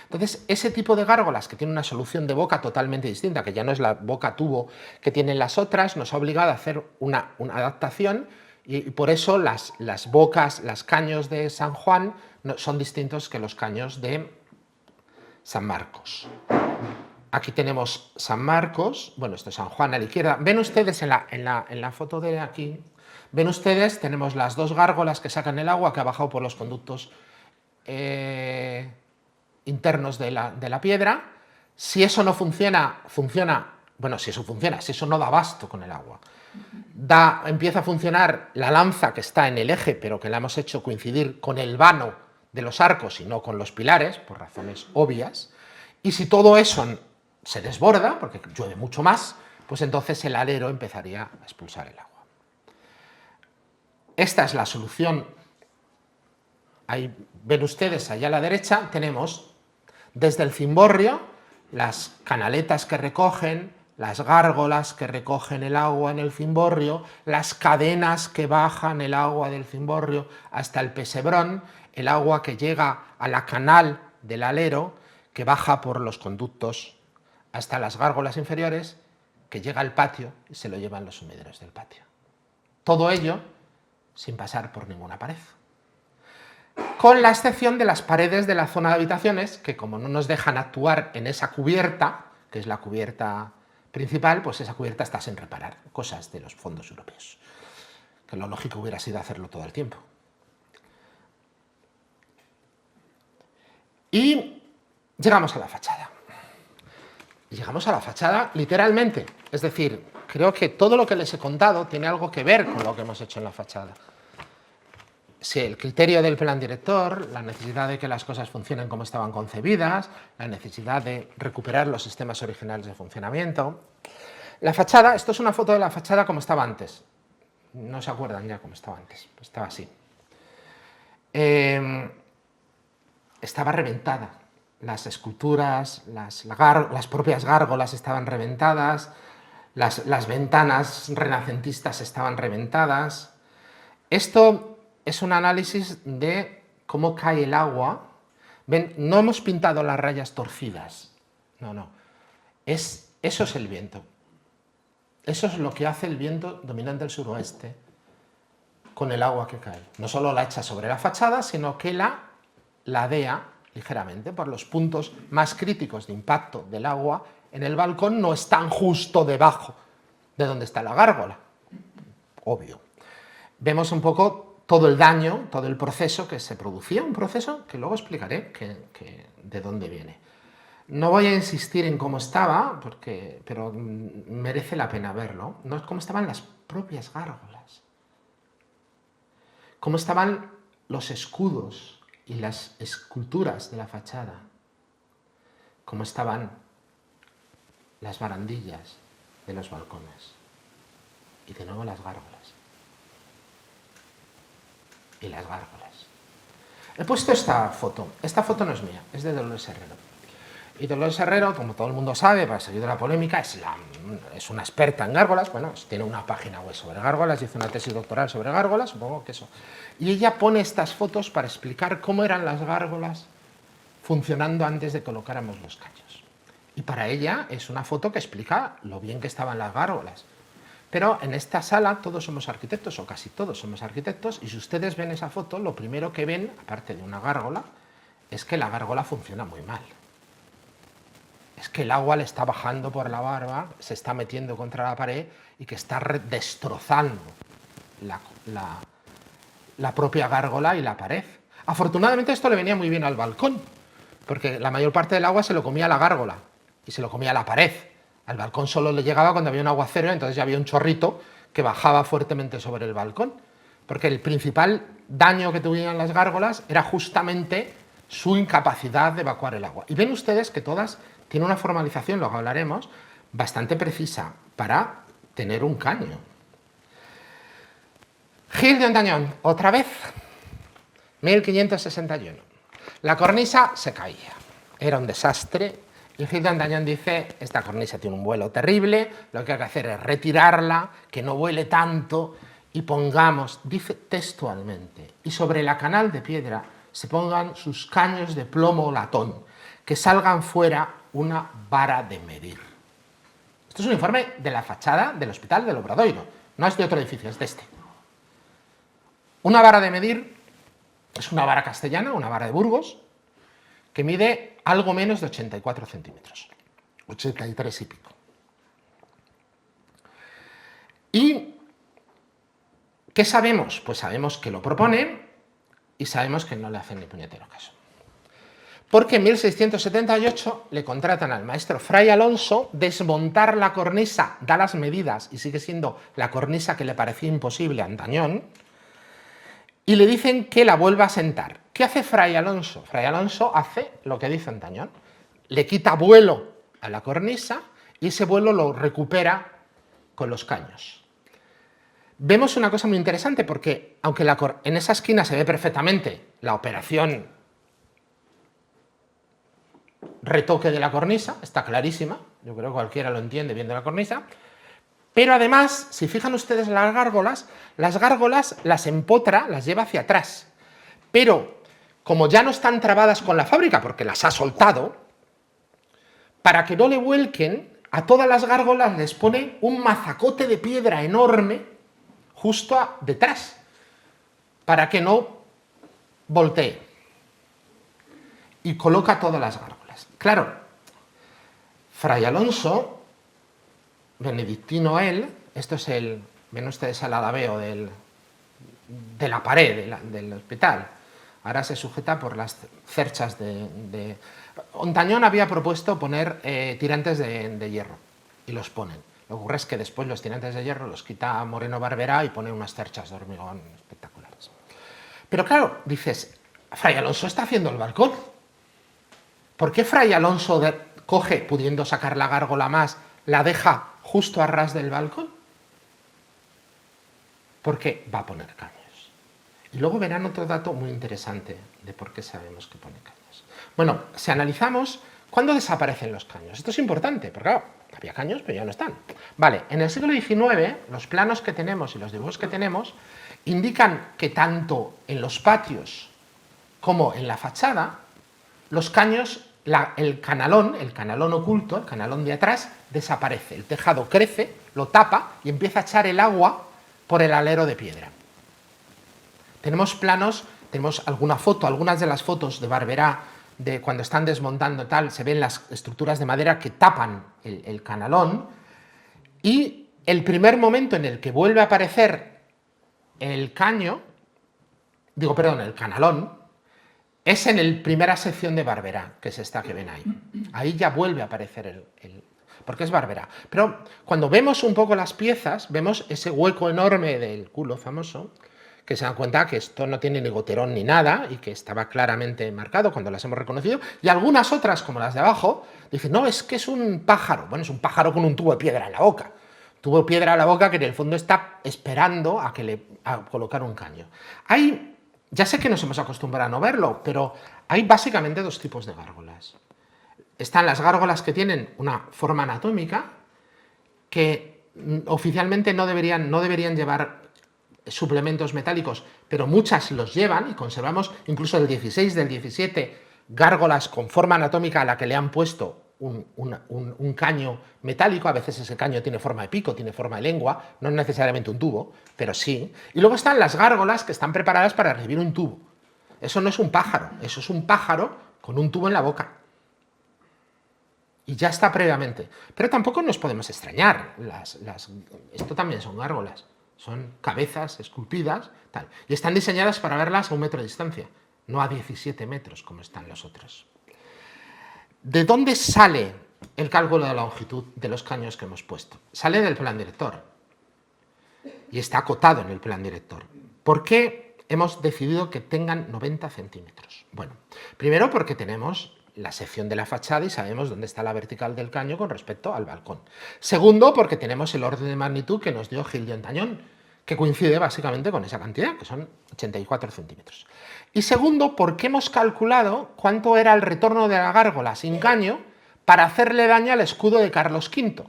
Entonces, ese tipo de gárgolas que tiene una solución de boca totalmente distinta, que ya no es la boca tubo que tienen las otras, nos ha obligado a hacer una adaptación y por eso las bocas, los caños de San Juan son distintos que los caños de San Marcos. Aquí tenemos San Marcos, bueno, esto es San Juan a la izquierda. Ven ustedes en la foto de aquí, ven ustedes, tenemos las dos gárgolas que sacan el agua que ha bajado por los conductos internos de la piedra. Si eso no funciona, bueno, si eso no da abasto con el agua, empieza a funcionar la lanza que está en el eje, pero que la hemos hecho coincidir con el vano de los arcos y no con los pilares, por razones obvias, y si todo eso se desborda, porque llueve mucho más, pues entonces el alero empezaría a expulsar el agua. Esta es la solución. Ahí ven ustedes, allá a la derecha, tenemos desde el cimborrio las canaletas que recogen, las gárgolas que recogen el agua en el cimborrio, las cadenas que bajan el agua del cimborrio hasta el pesebrón, el agua que llega a la canal del alero, que baja por los conductos hasta las gárgolas inferiores, que llega al patio y se lo llevan los sumideros del patio. Todo ello sin pasar por ninguna pared. Con la excepción de las paredes de la zona de habitaciones, que como no nos dejan actuar en esa cubierta, que es la cubierta principal, pues esa cubierta está sin reparar, cosas de los fondos europeos, que lo lógico hubiera sido hacerlo todo el tiempo. Y llegamos a la fachada. Llegamos a la fachada literalmente, es decir, creo que todo lo que les he contado tiene algo que ver con lo que hemos hecho en la fachada. Sí, el criterio del plan director, la necesidad de que las cosas funcionen como estaban concebidas, la necesidad de recuperar los sistemas originales de funcionamiento. La fachada, esto es una foto de la fachada como estaba antes. No se acuerdan ya cómo estaba antes, pues estaba así. Estaba reventada. Las esculturas, las propias gárgolas estaban reventadas, las ventanas renacentistas estaban reventadas. Esto es un análisis de cómo cae el agua. Ven, no hemos pintado las rayas torcidas, no. Eso es el viento. Eso es lo que hace el viento dominante del suroeste con el agua que cae. No solo la echa sobre la fachada, sino que la ladea ligeramente por los puntos más críticos de impacto del agua en el balcón. No están justo debajo de donde está la gárgola, obvio. Vemos un poco todo el daño, todo el proceso que se producía, un proceso que luego explicaré de dónde viene. No voy a insistir en cómo estaba, pero merece la pena verlo. No es cómo estaban las propias gárgolas, cómo estaban los escudos y las esculturas de la fachada, cómo estaban las barandillas de los balcones y de nuevo las gárgolas. Y las gárgolas. He puesto esta foto no es mía, es de Dolores Herrero. Y Dolores Herrero, como todo el mundo sabe, para seguir de la polémica, es una experta en gárgolas, bueno, tiene una página web sobre gárgolas, hizo una tesis doctoral sobre gárgolas, supongo que eso. Y ella pone estas fotos para explicar cómo eran las gárgolas funcionando antes de que colocáramos los caños. Y para ella es una foto que explica lo bien que estaban las gárgolas. Pero en esta sala todos somos arquitectos, o casi todos somos arquitectos, y si ustedes ven esa foto, lo primero que ven, aparte de una gárgola, es que la gárgola funciona muy mal. Es que el agua le está bajando por la barba, se está metiendo contra la pared y que está destrozando la propia gárgola y la pared. Afortunadamente esto le venía muy bien al balcón, porque la mayor parte del agua se lo comía la gárgola y se lo comía la pared. Al balcón solo le llegaba cuando había un aguacero, entonces ya había un chorrito que bajaba fuertemente sobre el balcón, porque el principal daño que tuvieron las gárgolas era justamente su incapacidad de evacuar el agua. Y ven ustedes que todas tienen una formalización, luego hablaremos, bastante precisa para tener un caño. Gil de Ondañón, otra vez, 1561. La cornisa se caía, era un desastre. Y Gil de Ondañón dice, esta cornisa tiene un vuelo terrible, lo que hay que hacer es retirarla, que no vuele tanto, y pongamos, dice textualmente, y sobre la canal de piedra se pongan sus caños de plomo o latón, que salgan fuera una vara de medir. Esto es un informe de la fachada del Hospital del Obradoiro, no es de otro edificio, es de este. Una vara de medir Es una vara castellana, una vara de Burgos, que mide algo menos de 84 centímetros, 83 y pico. ¿Y qué sabemos? Pues sabemos que lo propone y sabemos que no le hacen ni puñetero caso. Porque en 1678 le contratan al maestro Fray Alonso desmontar la cornisa, da las medidas y sigue siendo la cornisa que le parecía imposible a Antañón, y le dicen que la vuelva a sentar. ¿Qué hace Fray Alonso? Fray Alonso hace lo que dice Antañón, le quita vuelo a la cornisa y ese vuelo lo recupera con los caños. Vemos una cosa muy interesante porque, aunque en esa esquina se ve perfectamente la operación retoque de la cornisa, está clarísima, yo creo que cualquiera lo entiende viendo la cornisa, pero además, si fijan ustedes las gárgolas las empotra, las lleva hacia atrás, pero como ya no están trabadas con la fábrica porque las ha soltado, para que no le vuelquen, a todas las gárgolas les pone un mazacote de piedra enorme justo detrás, para que no voltee, y coloca todas las gárgolas. Claro, Fray Alonso, benedictino él, esto es ven ustedes el adabeo de la pared del hospital, ahora se sujeta por las cerchas Ontañón había propuesto poner tirantes de hierro, y los ponen. Lo que ocurre es que después los tirantes de hierro los quita Moreno Barberá y pone unas cerchas de hormigón espectaculares. Pero claro, dices, Fray Alonso está haciendo el balcón. ¿Por qué Fray Alonso coge, pudiendo sacar la gárgola más, la deja justo a ras del balcón? Porque va a poner caños. Y luego verán otro dato muy interesante de por qué sabemos que pone caños. Bueno, si analizamos, ¿cuándo desaparecen los caños? Esto es importante, porque claro, había caños, pero ya no están. Vale, en el siglo XIX, los planos que tenemos y los dibujos que tenemos indican que tanto en los patios como en la fachada, los caños, el canalón oculto, el canalón de atrás, desaparece. El tejado crece, lo tapa y empieza a echar el agua por el alero de piedra. Tenemos planos, tenemos algunas de las fotos de Barberá, de cuando están desmontando tal, se ven las estructuras de madera que tapan el canalón, y el primer momento en el que vuelve a aparecer el canalón, es en la primera sección de Barberá, que es esta que ven ahí. Ahí ya vuelve a aparecer porque es Barberá. Pero cuando vemos un poco las piezas, vemos ese hueco enorme del culo famoso, que se dan cuenta que esto no tiene ni goterón ni nada, y que estaba claramente marcado cuando las hemos reconocido, y algunas otras, como las de abajo, dicen, no, es que es un pájaro. Bueno, es un pájaro con un tubo de piedra en la boca. Tubo de piedra en la boca que en el fondo está esperando a colocar un caño. Ya sé que nos hemos acostumbrado a no verlo, pero hay básicamente dos tipos de gárgolas. Están las gárgolas que tienen una forma anatómica, que oficialmente no deberían llevar suplementos metálicos, pero muchas los llevan, y conservamos incluso del 16, del 17, gárgolas con forma anatómica a la que le han puesto un caño metálico. A veces ese caño tiene forma de pico, tiene forma de lengua, no necesariamente un tubo, pero sí. Y luego están las gárgolas que están preparadas para recibir un tubo. Eso no es un pájaro, eso es un pájaro con un tubo en la boca. Y ya está previamente. Pero tampoco nos podemos extrañar. Esto también son gárgolas. Son cabezas esculpidas, tal. Y están diseñadas para verlas a 1 metro de distancia, no a 17 metros como están los otros. ¿De dónde sale el cálculo de la longitud de los caños que hemos puesto? Sale del plan director y está acotado en el plan director. ¿Por qué hemos decidido que tengan 90 centímetros? Bueno, primero porque tenemos la sección de la fachada y sabemos dónde está la vertical del caño con respecto al balcón. Segundo, porque tenemos el orden de magnitud que nos dio Gil de Ontañón, que coincide básicamente con esa cantidad, que son 84 centímetros. Y segundo, porque hemos calculado cuánto era el retorno de la gárgola sin caño para hacerle daño al escudo de Carlos V.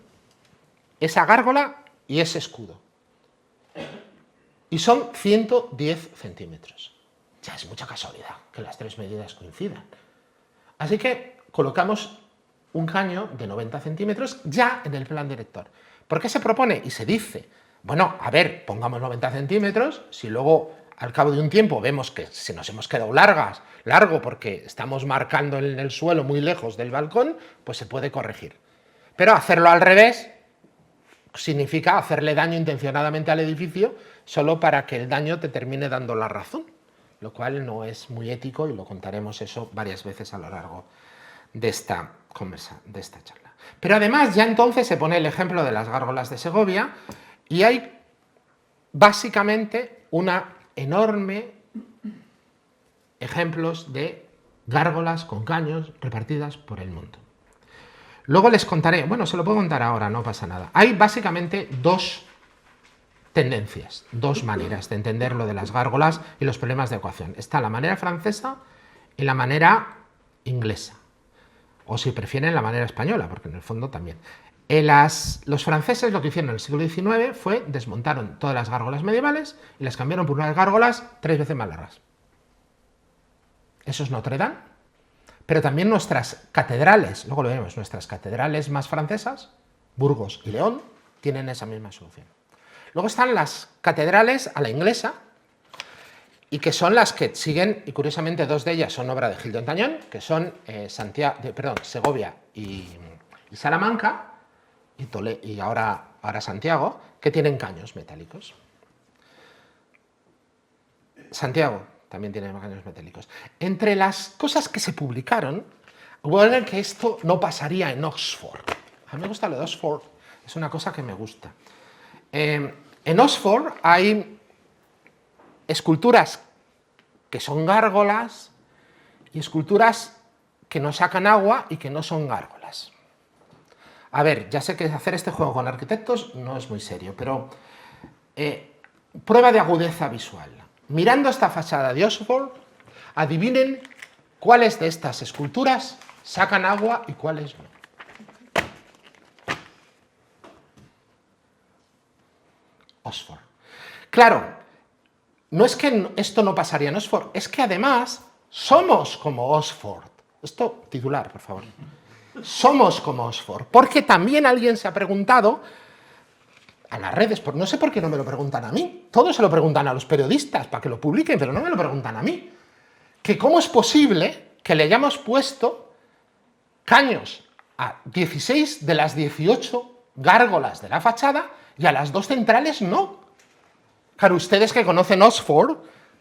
Esa gárgola y ese escudo. Y son 110 centímetros. Ya es mucha casualidad que las tres medidas coincidan. Así que colocamos un caño de 90 centímetros ya en el plan director. ¿Por qué se propone? Y se dice, bueno, a ver, pongamos 90 centímetros, si luego al cabo de un tiempo vemos que se nos hemos quedado largo porque estamos marcando en el suelo muy lejos del balcón, pues se puede corregir. Pero hacerlo al revés significa hacerle daño intencionadamente al edificio solo para que el daño te termine dando la razón, lo cual no es muy ético y lo contaremos eso varias veces a lo largo de esta charla. Pero además ya entonces se pone el ejemplo de las gárgolas de Segovia y hay básicamente una enorme ejemplos de gárgolas con caños repartidas por el mundo. Luego les contaré, bueno, se lo puedo contar ahora, no pasa nada. Hay básicamente dos tendencias, dos maneras de entender lo de las gárgolas y los problemas de ecuación. Está la manera francesa y la manera inglesa, o si prefieren la manera española, porque en el fondo también. Los franceses lo que hicieron en el siglo XIX fue desmontaron todas las gárgolas medievales y las cambiaron por unas gárgolas 3 veces más largas. Eso es Notre Dame, pero también nuestras catedrales, luego lo veremos, nuestras catedrales más francesas, Burgos y León, tienen esa misma solución. Luego están las catedrales a la inglesa, y que son las que siguen, y curiosamente dos de ellas son obra de Gil de Hontañón, que son Segovia y Salamanca, y ahora Santiago, que tienen caños metálicos. Santiago también tiene caños metálicos. Entre las cosas que se publicaron, hubo que esto no pasaría en Oxford. A mí me gusta lo de Oxford, es una cosa que me gusta. En Oxford hay esculturas que son gárgolas y esculturas que no sacan agua y que no son gárgolas. A ver, ya sé que hacer este juego con arquitectos no es muy serio, pero prueba de agudeza visual. Mirando esta fachada de Oxford, adivinen cuáles de estas esculturas sacan agua y cuáles no. Oxford. Claro, no es que esto no pasaría en Oxford, es que además somos como Oxford. Esto, titular, por favor. Somos como Oxford, porque también alguien se ha preguntado a las redes, no sé por qué no me lo preguntan a mí, todos se lo preguntan a los periodistas para que lo publiquen, pero no me lo preguntan a mí, que cómo es posible que le hayamos puesto caños a 16 de las 18 gárgolas de la fachada y a las dos centrales no. Claro, ustedes que conocen Oxford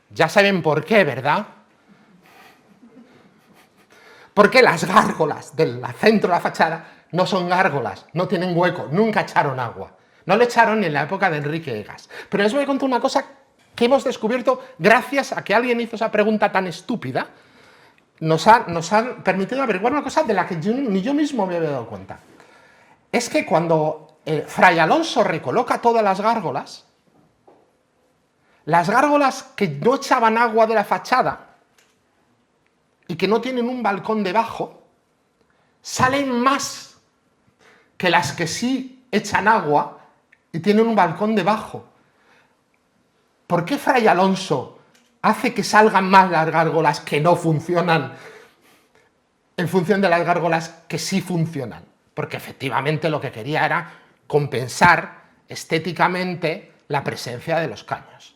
ya saben por qué, ¿verdad? Porque las gárgolas del centro de la fachada no son gárgolas, no tienen hueco, nunca echaron agua. No lo echaron ni en la época de Enrique Egas. Pero les voy a contar una cosa que hemos descubierto gracias a que alguien hizo esa pregunta tan estúpida. Nos han permitido averiguar una cosa de la que ni yo mismo me había dado cuenta. Es que cuando Fray Alonso recoloca todas las gárgolas que no echaban agua de la fachada y que no tienen un balcón debajo, salen más que las que sí echan agua y tienen un balcón debajo. ¿Por qué Fray Alonso hace que salgan más las gárgolas que no funcionan en función de las gárgolas que sí funcionan? Porque efectivamente lo que quería era compensar estéticamente la presencia de los caños.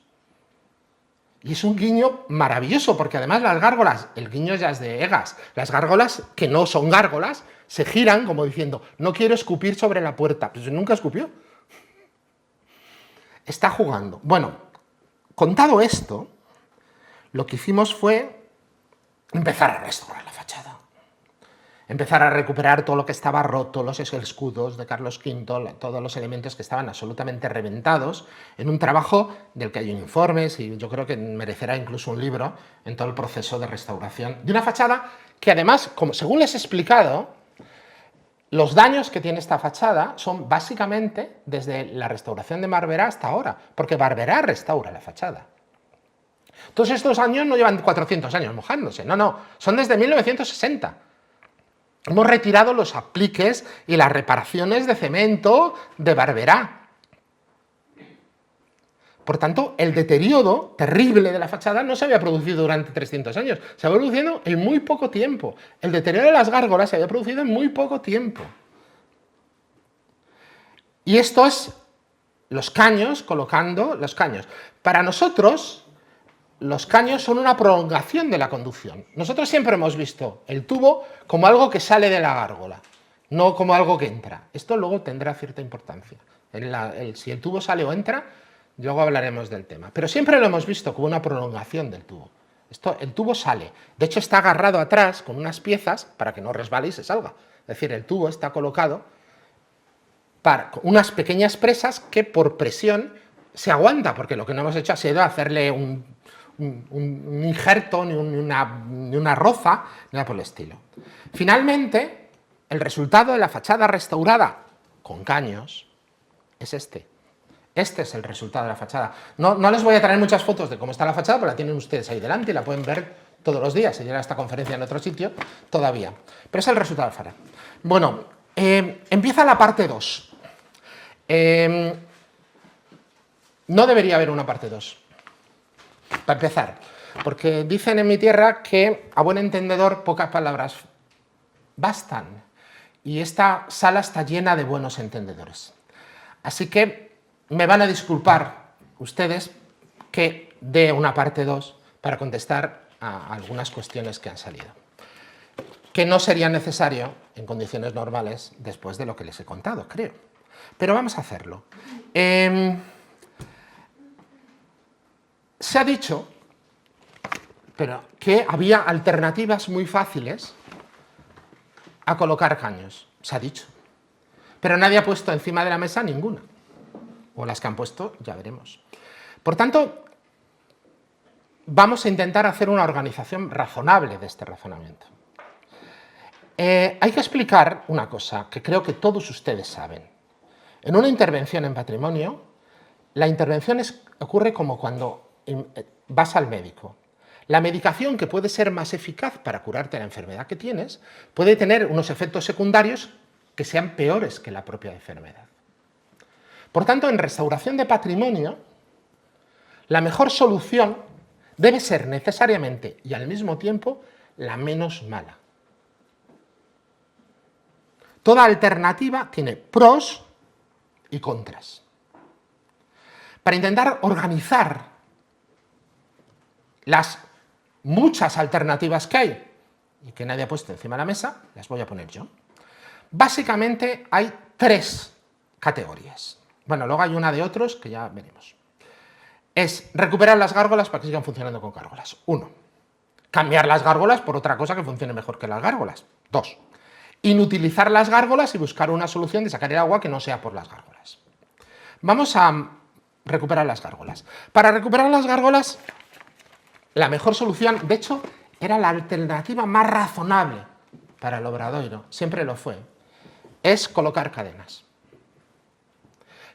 Y es un guiño maravilloso, porque además las gárgolas, el guiño ya es de Egas, las gárgolas que no son gárgolas se giran como diciendo, no quiero escupir sobre la puerta. Pues nunca escupió. Está jugando. Bueno, contado esto, lo que hicimos fue empezar a restaurar la fachada. Empezar a recuperar todo lo que estaba roto, los escudos de Carlos V, todos los elementos que estaban absolutamente reventados, en un trabajo del que hay informes y yo creo que merecerá incluso un libro en todo el proceso de restauración de una fachada que además, según les he explicado, los daños que tiene esta fachada son básicamente desde la restauración de Barberá hasta ahora, porque Barberá restaura la fachada. Todos estos años no llevan 400 años mojándose, no, son desde 1960. Hemos retirado los apliques y las reparaciones de cemento de Barberá. Por tanto, el deterioro terrible de la fachada no se había producido durante 300 años, se había producido en muy poco tiempo. El deterioro de las gárgolas se había producido en muy poco tiempo. Y esto es los caños, colocando los caños. Para nosotros, los caños son una prolongación de la conducción. Nosotros siempre hemos visto el tubo como algo que sale de la gárgola, no como algo que entra. Esto luego tendrá cierta importancia. Si el tubo sale o entra, luego hablaremos del tema. Pero siempre lo hemos visto como una prolongación del tubo. El tubo sale. De hecho, está agarrado atrás con unas piezas para que no resbale y se salga. Es decir, el tubo está colocado para unas pequeñas presas que por presión se aguanta, porque lo que no hemos hecho ha sido hacerle un injerto, ni una roza, nada por el estilo. Finalmente, el resultado de la fachada restaurada con caños es este. Este es el resultado de la fachada. No les voy a traer muchas fotos de cómo está la fachada, porque la tienen ustedes ahí delante y la pueden ver todos los días. Si llega esta conferencia en otro sitio, todavía. Pero es el resultado de la fachada. Bueno, empieza la parte 2. No debería haber una parte 2. Para empezar, porque dicen en mi tierra que a buen entendedor pocas palabras bastan. Y esta sala está llena de buenos entendedores. Así que me van a disculpar ustedes que dé una parte 2 para contestar a algunas cuestiones que han salido, que no sería necesario en condiciones normales después de lo que les he contado, creo. Pero vamos a hacerlo. Se ha dicho que había alternativas muy fáciles a colocar caños. Se ha dicho. Pero nadie ha puesto encima de la mesa ninguna. O las que han puesto, ya veremos. Por tanto, vamos a intentar hacer una organización razonable de este razonamiento. Hay que explicar una cosa que creo que todos ustedes saben. En una intervención en patrimonio, la intervención ocurre como cuando vas al médico. La medicación, que puede ser más eficaz para curarte la enfermedad que tienes, puede tener unos efectos secundarios que sean peores que la propia enfermedad. Por tanto, en restauración de patrimonio, la mejor solución debe ser necesariamente y al mismo tiempo la menos mala. Toda alternativa tiene pros y contras. Para intentar organizar las muchas alternativas que hay y que nadie ha puesto encima de la mesa, las voy a poner yo. Básicamente hay 3 categorías. Bueno, luego hay una de otros que ya veremos. Es recuperar las gárgolas para que sigan funcionando con gárgolas. 1. Cambiar las gárgolas por otra cosa que funcione mejor que las gárgolas. 2. Inutilizar las gárgolas y buscar una solución de sacar el agua que no sea por las gárgolas. Vamos a recuperar las gárgolas. Para recuperar las gárgolas, la mejor solución, de hecho, era la alternativa más razonable para el Obradoiro, siempre lo fue, es colocar cadenas.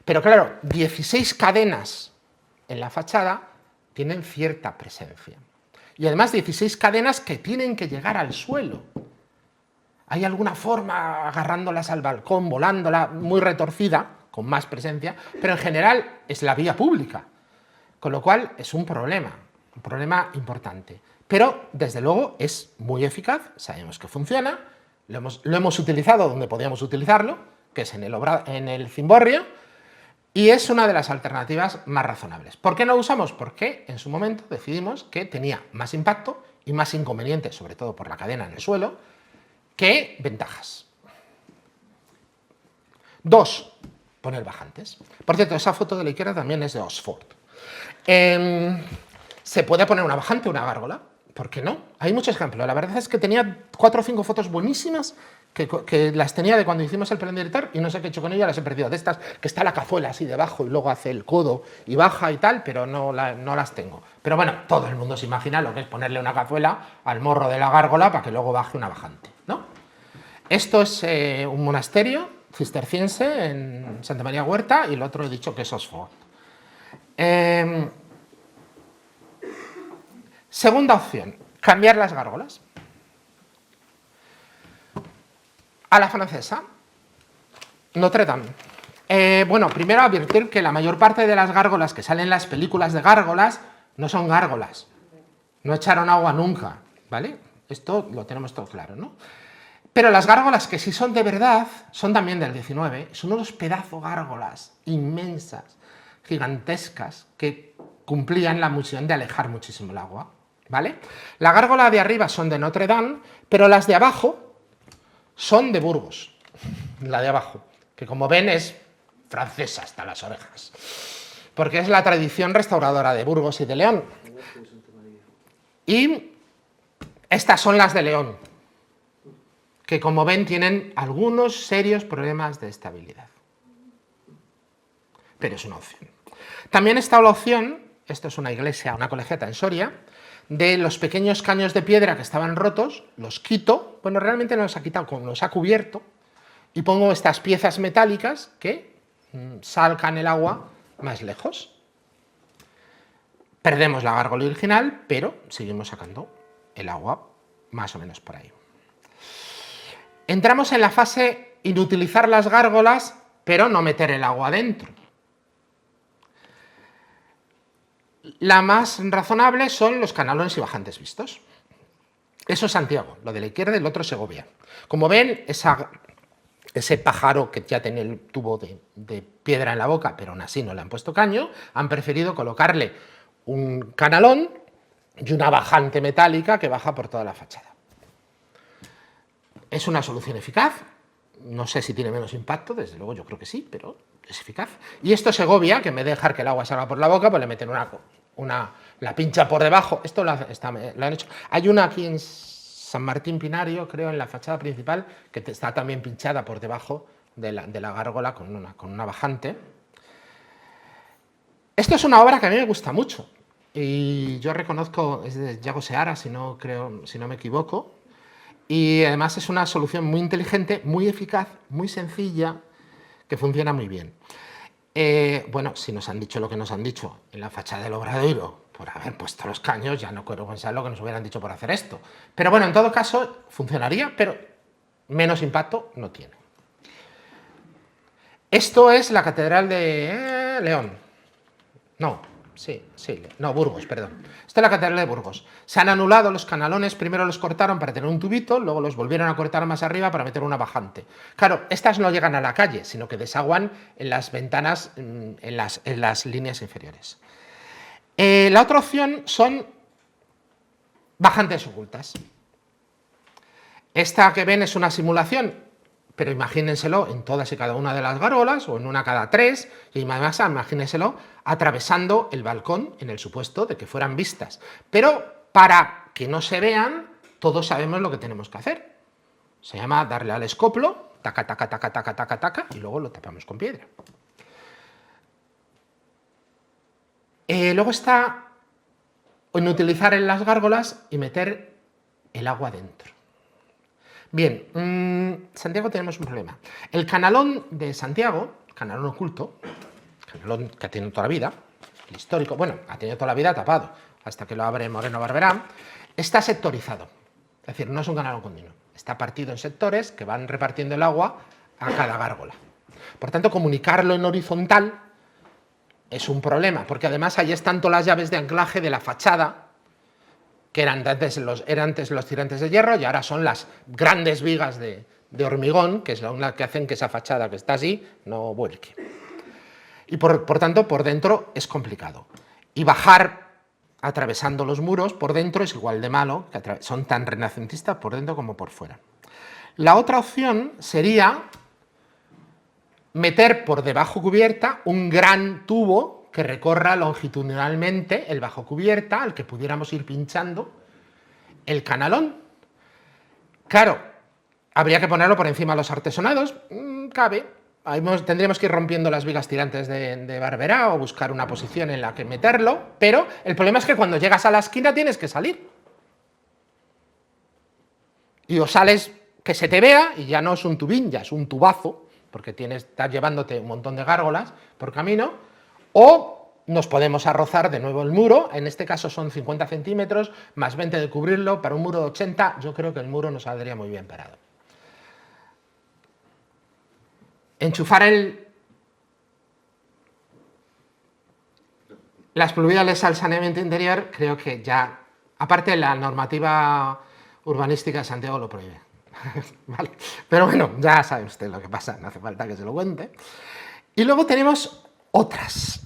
Pero claro, 16 cadenas en la fachada tienen cierta presencia. Y además 16 cadenas que tienen que llegar al suelo. Hay alguna forma agarrándolas al balcón, volándola, muy retorcida, con más presencia, pero en general es la vía pública. Con lo cual es un problema importante. Pero, desde luego, es muy eficaz, sabemos que funciona, lo hemos utilizado donde podíamos utilizarlo, que es en el cimborrio, y es una de las alternativas más razonables. ¿Por qué no lo usamos? Porque en su momento decidimos que tenía más impacto y más inconvenientes, sobre todo por la cadena en el suelo, que ventajas. 2. Poner bajantes. Por cierto, esa foto de la izquierda también es de Oxford. ¿Se puede poner una bajante, una gárgola? ¿Por qué no? Hay muchos ejemplos. La verdad es que tenía 4 o 5 fotos buenísimas que las tenía de cuando hicimos el plan director y no sé qué he hecho con ellas, las he perdido. De estas que está la cazuela así debajo y luego hace el codo y baja y tal, pero no las tengo. Pero bueno, todo el mundo se imagina lo que es ponerle una cazuela al morro de la gárgola para que luego baje una bajante, ¿no? Esto es un monasterio cisterciense en Santa María Huerta y el otro he dicho que es Oxford. Segunda opción, cambiar las gárgolas. A la francesa, Notre Dame. Bueno, primero advertir que la mayor parte de las gárgolas que salen en las películas de gárgolas no son gárgolas. No echaron agua nunca, ¿vale? Esto lo tenemos todo claro, ¿no? Pero las gárgolas que sí son de verdad, son también del 19, son unos pedazos gárgolas inmensas, gigantescas, que cumplían la misión de alejar muchísimo el agua, ¿vale? La gárgola de arriba son de Notre Dame, pero las de abajo son de Burgos, la de abajo, que como ven es francesa hasta las orejas, porque es la tradición restauradora de Burgos y de León. Y estas son las de León, que como ven tienen algunos serios problemas de estabilidad. Pero es una opción. También está la opción, esto es una iglesia, una colegiata en Soria, de los pequeños caños de piedra que estaban rotos, los quito, bueno, realmente no los ha quitado, como los ha cubierto, y pongo estas piezas metálicas que salcan el agua más lejos. Perdemos la gárgola original, pero seguimos sacando el agua más o menos por ahí. Entramos en la fase inutilizar las gárgolas, pero no meter el agua adentro. La más razonable son los canalones y bajantes vistos. Eso es Santiago, lo de la izquierda y el otro Segovia. Como ven, ese pájaro que ya tenía el tubo de piedra en la boca, pero aún así no le han puesto caño, han preferido colocarle un canalón y una bajante metálica que baja por toda la fachada. Es una solución eficaz, no sé si tiene menos impacto, desde luego yo creo que sí, pero es eficaz. Y esto Segovia, que en vez de dejar que el agua salga por la boca, pues le meten la pincha por debajo. Esto lo han hecho. Hay una aquí en San Martín Pinario, creo, en la fachada principal, que está también pinchada por debajo de la gárgola con una bajante. Esto es una obra que a mí me gusta mucho, y yo reconozco, es de Yago Seara, si no me equivoco, y además es una solución muy inteligente, muy eficaz, muy sencilla, que funciona muy bien. Bueno, si nos han dicho lo que nos han dicho en la fachada del Obradoiro por haber puesto los caños, ya no quiero pensar lo que nos hubieran dicho por hacer esto. Pero bueno, en todo caso, funcionaría, pero menos impacto no tiene. Esto es la Catedral de León. Burgos, perdón. Esta es la Catedral de Burgos. Se han anulado los canalones, primero los cortaron para tener un tubito, luego los volvieron a cortar más arriba para meter una bajante. Claro, estas no llegan a la calle, sino que desaguan en las ventanas, en las líneas inferiores. La otra opción son bajantes ocultas. Esta que ven es una simulación, pero imagínenselo en todas y cada una de las gárgolas, o en una cada 3, y además imagínenselo atravesando el balcón en el supuesto de que fueran vistas. Pero para que no se vean, todos sabemos lo que tenemos que hacer. Se llama darle al escoplo, taca, taca, taca, taca, taca, taca, y luego lo tapamos con piedra. Luego está en utilizar en las gárgolas y meter el agua dentro. Bien, en Santiago tenemos un problema. El canalón de Santiago, canalón oculto, canalón que ha tenido toda la vida, el histórico, bueno, ha tenido toda la vida tapado, hasta que lo abre Moreno Barberá, está sectorizado. Es decir, no es un canalón continuo. Está partido en sectores que van repartiendo el agua a cada gárgola. Por tanto, comunicarlo en horizontal es un problema, porque además ahí están todas las llaves de anclaje de la fachada, que eran antes los tirantes de hierro y ahora son las grandes vigas de hormigón, que es la que hacen que esa fachada que está así no vuelque. Y por tanto, por dentro es complicado. Y bajar atravesando los muros por dentro es igual de malo, que son tan renacentistas por dentro como por fuera. La otra opción sería meter por debajo cubierta un gran tubo que recorra longitudinalmente el bajo cubierta, al que pudiéramos ir pinchando el canalón. Claro, habría que ponerlo por encima de los artesonados, cabe. Tendríamos que ir rompiendo las vigas tirantes de Barberá o buscar una posición en la que meterlo, pero el problema es que cuando llegas a la esquina tienes que salir. Y o sales que se te vea, y ya no es un tubín, ya es un tubazo, porque estás llevándote un montón de gárgolas por camino, o nos podemos arrozar de nuevo el muro, en este caso son 50 centímetros, más 20 de cubrirlo, para un muro de 80, yo creo que el muro nos saldría muy bien parado. Enchufar las pluviales al saneamiento interior, creo que ya, aparte la normativa urbanística de Santiago lo prohíbe. Vale. Pero bueno, ya sabe usted lo que pasa, no hace falta que se lo cuente. Y luego tenemos otras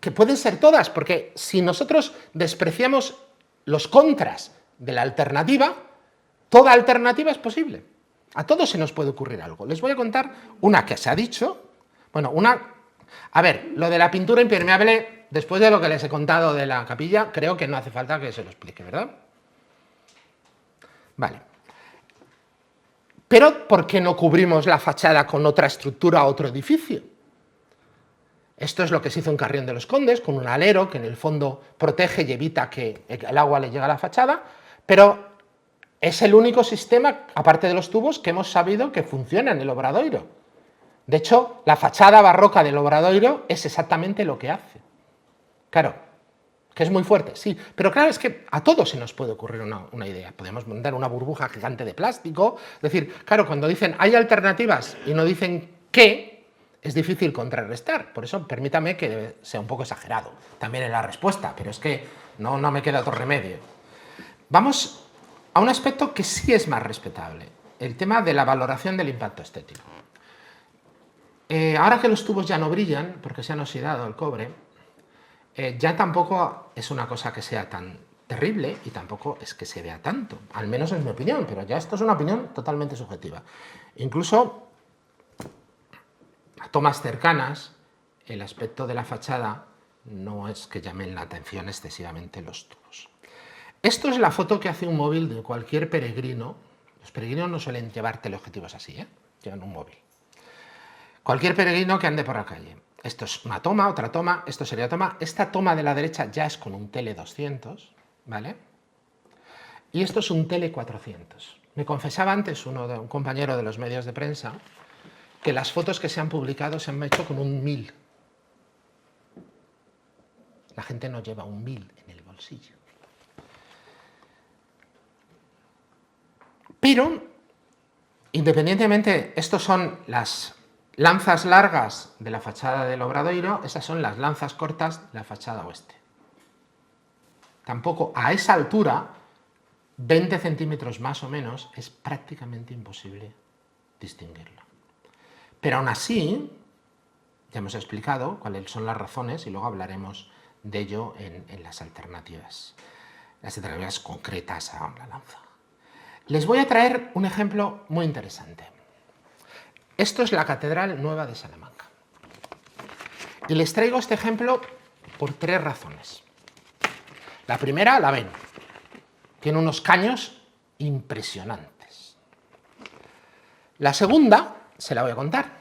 que pueden ser todas, porque si nosotros despreciamos los contras de la alternativa, toda alternativa es posible. A todos se nos puede ocurrir algo. Les voy a contar una que se ha dicho. Bueno, a ver, lo de la pintura impermeable, después de lo que les he contado de la capilla, creo que no hace falta que se lo explique, ¿verdad? Vale. Pero, ¿por qué no cubrimos la fachada con otra estructura, otro edificio? Esto es lo que se hizo en Carrión de los Condes, con un alero que en el fondo protege y evita que el agua le llegue a la fachada, pero es el único sistema, aparte de los tubos, que hemos sabido que funciona en el Obradoiro. De hecho, la fachada barroca del Obradoiro es exactamente lo que hace. Claro, que es muy fuerte, sí, pero claro, es que a todos se nos puede ocurrir una idea. Podemos montar una burbuja gigante de plástico, es decir, claro, cuando dicen hay alternativas y no dicen qué, es difícil contrarrestar. Por eso, permítame que sea un poco exagerado también en la respuesta, pero es que no me queda otro remedio. Vamos a un aspecto que sí es más respetable, el tema de la valoración del impacto estético. Ahora que los tubos ya no brillan, porque se han oxidado el cobre, ya tampoco es una cosa que sea tan terrible y tampoco es que se vea tanto, al menos es mi opinión, pero ya esto es una opinión totalmente subjetiva. Incluso a tomas cercanas, el aspecto de la fachada no es que llamen la atención excesivamente los tubos. Esto es la foto que hace un móvil de cualquier peregrino. Los peregrinos no suelen llevar teleobjetivos así, llevan un móvil. Cualquier peregrino que ande por la calle. Esto es una toma, otra toma, esto sería toma. Esta toma de la derecha ya es con un Tele 200, ¿vale? Y esto es un Tele 400. Me confesaba antes un compañero de los medios de prensa que las fotos que se han publicado se han hecho con un 1000. La gente no lleva un 1000 en el bolsillo. Pero, independientemente, estos son las lanzas largas de la fachada del Obradoiro, esas son las lanzas cortas de la fachada oeste. Tampoco a esa altura, 20 centímetros más o menos, es prácticamente imposible distinguirlo. Pero aún así, ya hemos explicado cuáles son las razones y luego hablaremos de ello en las alternativas concretas a la lanza. Les voy a traer un ejemplo muy interesante. Esto es la Catedral Nueva de Salamanca. Y les traigo este ejemplo por 3 razones. La primera, la ven. Tiene unos caños impresionantes. La segunda, se la voy a contar.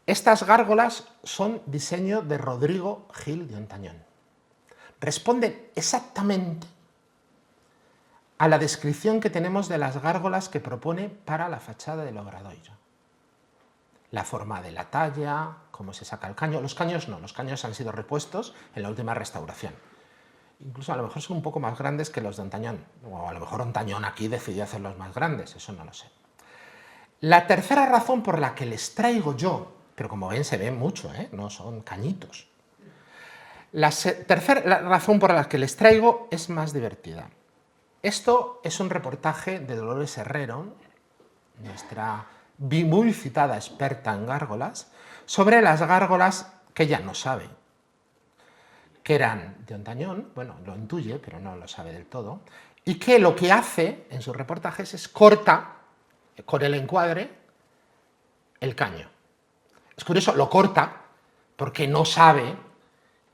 Estas gárgolas son diseño de Rodrigo Gil de Hontañón. Responden exactamente a la descripción que tenemos de las gárgolas que propone para la fachada del Obradoiro. La forma de la talla, cómo se saca el caño. Los caños no, los caños han sido repuestos en la última restauración. Incluso a lo mejor son un poco más grandes que los de Hontañón, o a lo mejor Hontañón aquí decidió hacerlos más grandes, eso no lo sé. La tercera razón por la que les traigo yo, pero como ven se ve mucho, no son cañitos. La tercera razón por la que les traigo es más divertida. Esto es un reportaje de Dolores Herrero, nuestra muy citada experta en gárgolas, sobre las gárgolas que ella no sabe, que eran de Hontañón, bueno, lo intuye, pero no lo sabe del todo, y que lo que hace en sus reportajes es corta con el encuadre el caño. Es curioso, lo corta porque no sabe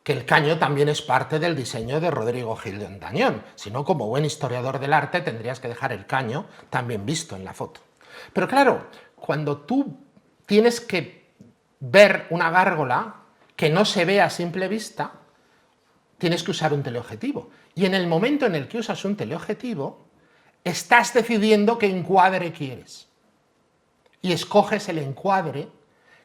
que el caño también es parte del diseño de Rodrigo Gil de Hontañón. Si no, como buen historiador del arte, tendrías que dejar el caño también visto en la foto. Pero claro, cuando tú tienes que ver una gárgola que no se ve a simple vista, tienes que usar un teleobjetivo. Y en el momento en el que usas un teleobjetivo, estás decidiendo qué encuadre quieres. Y escoges el encuadre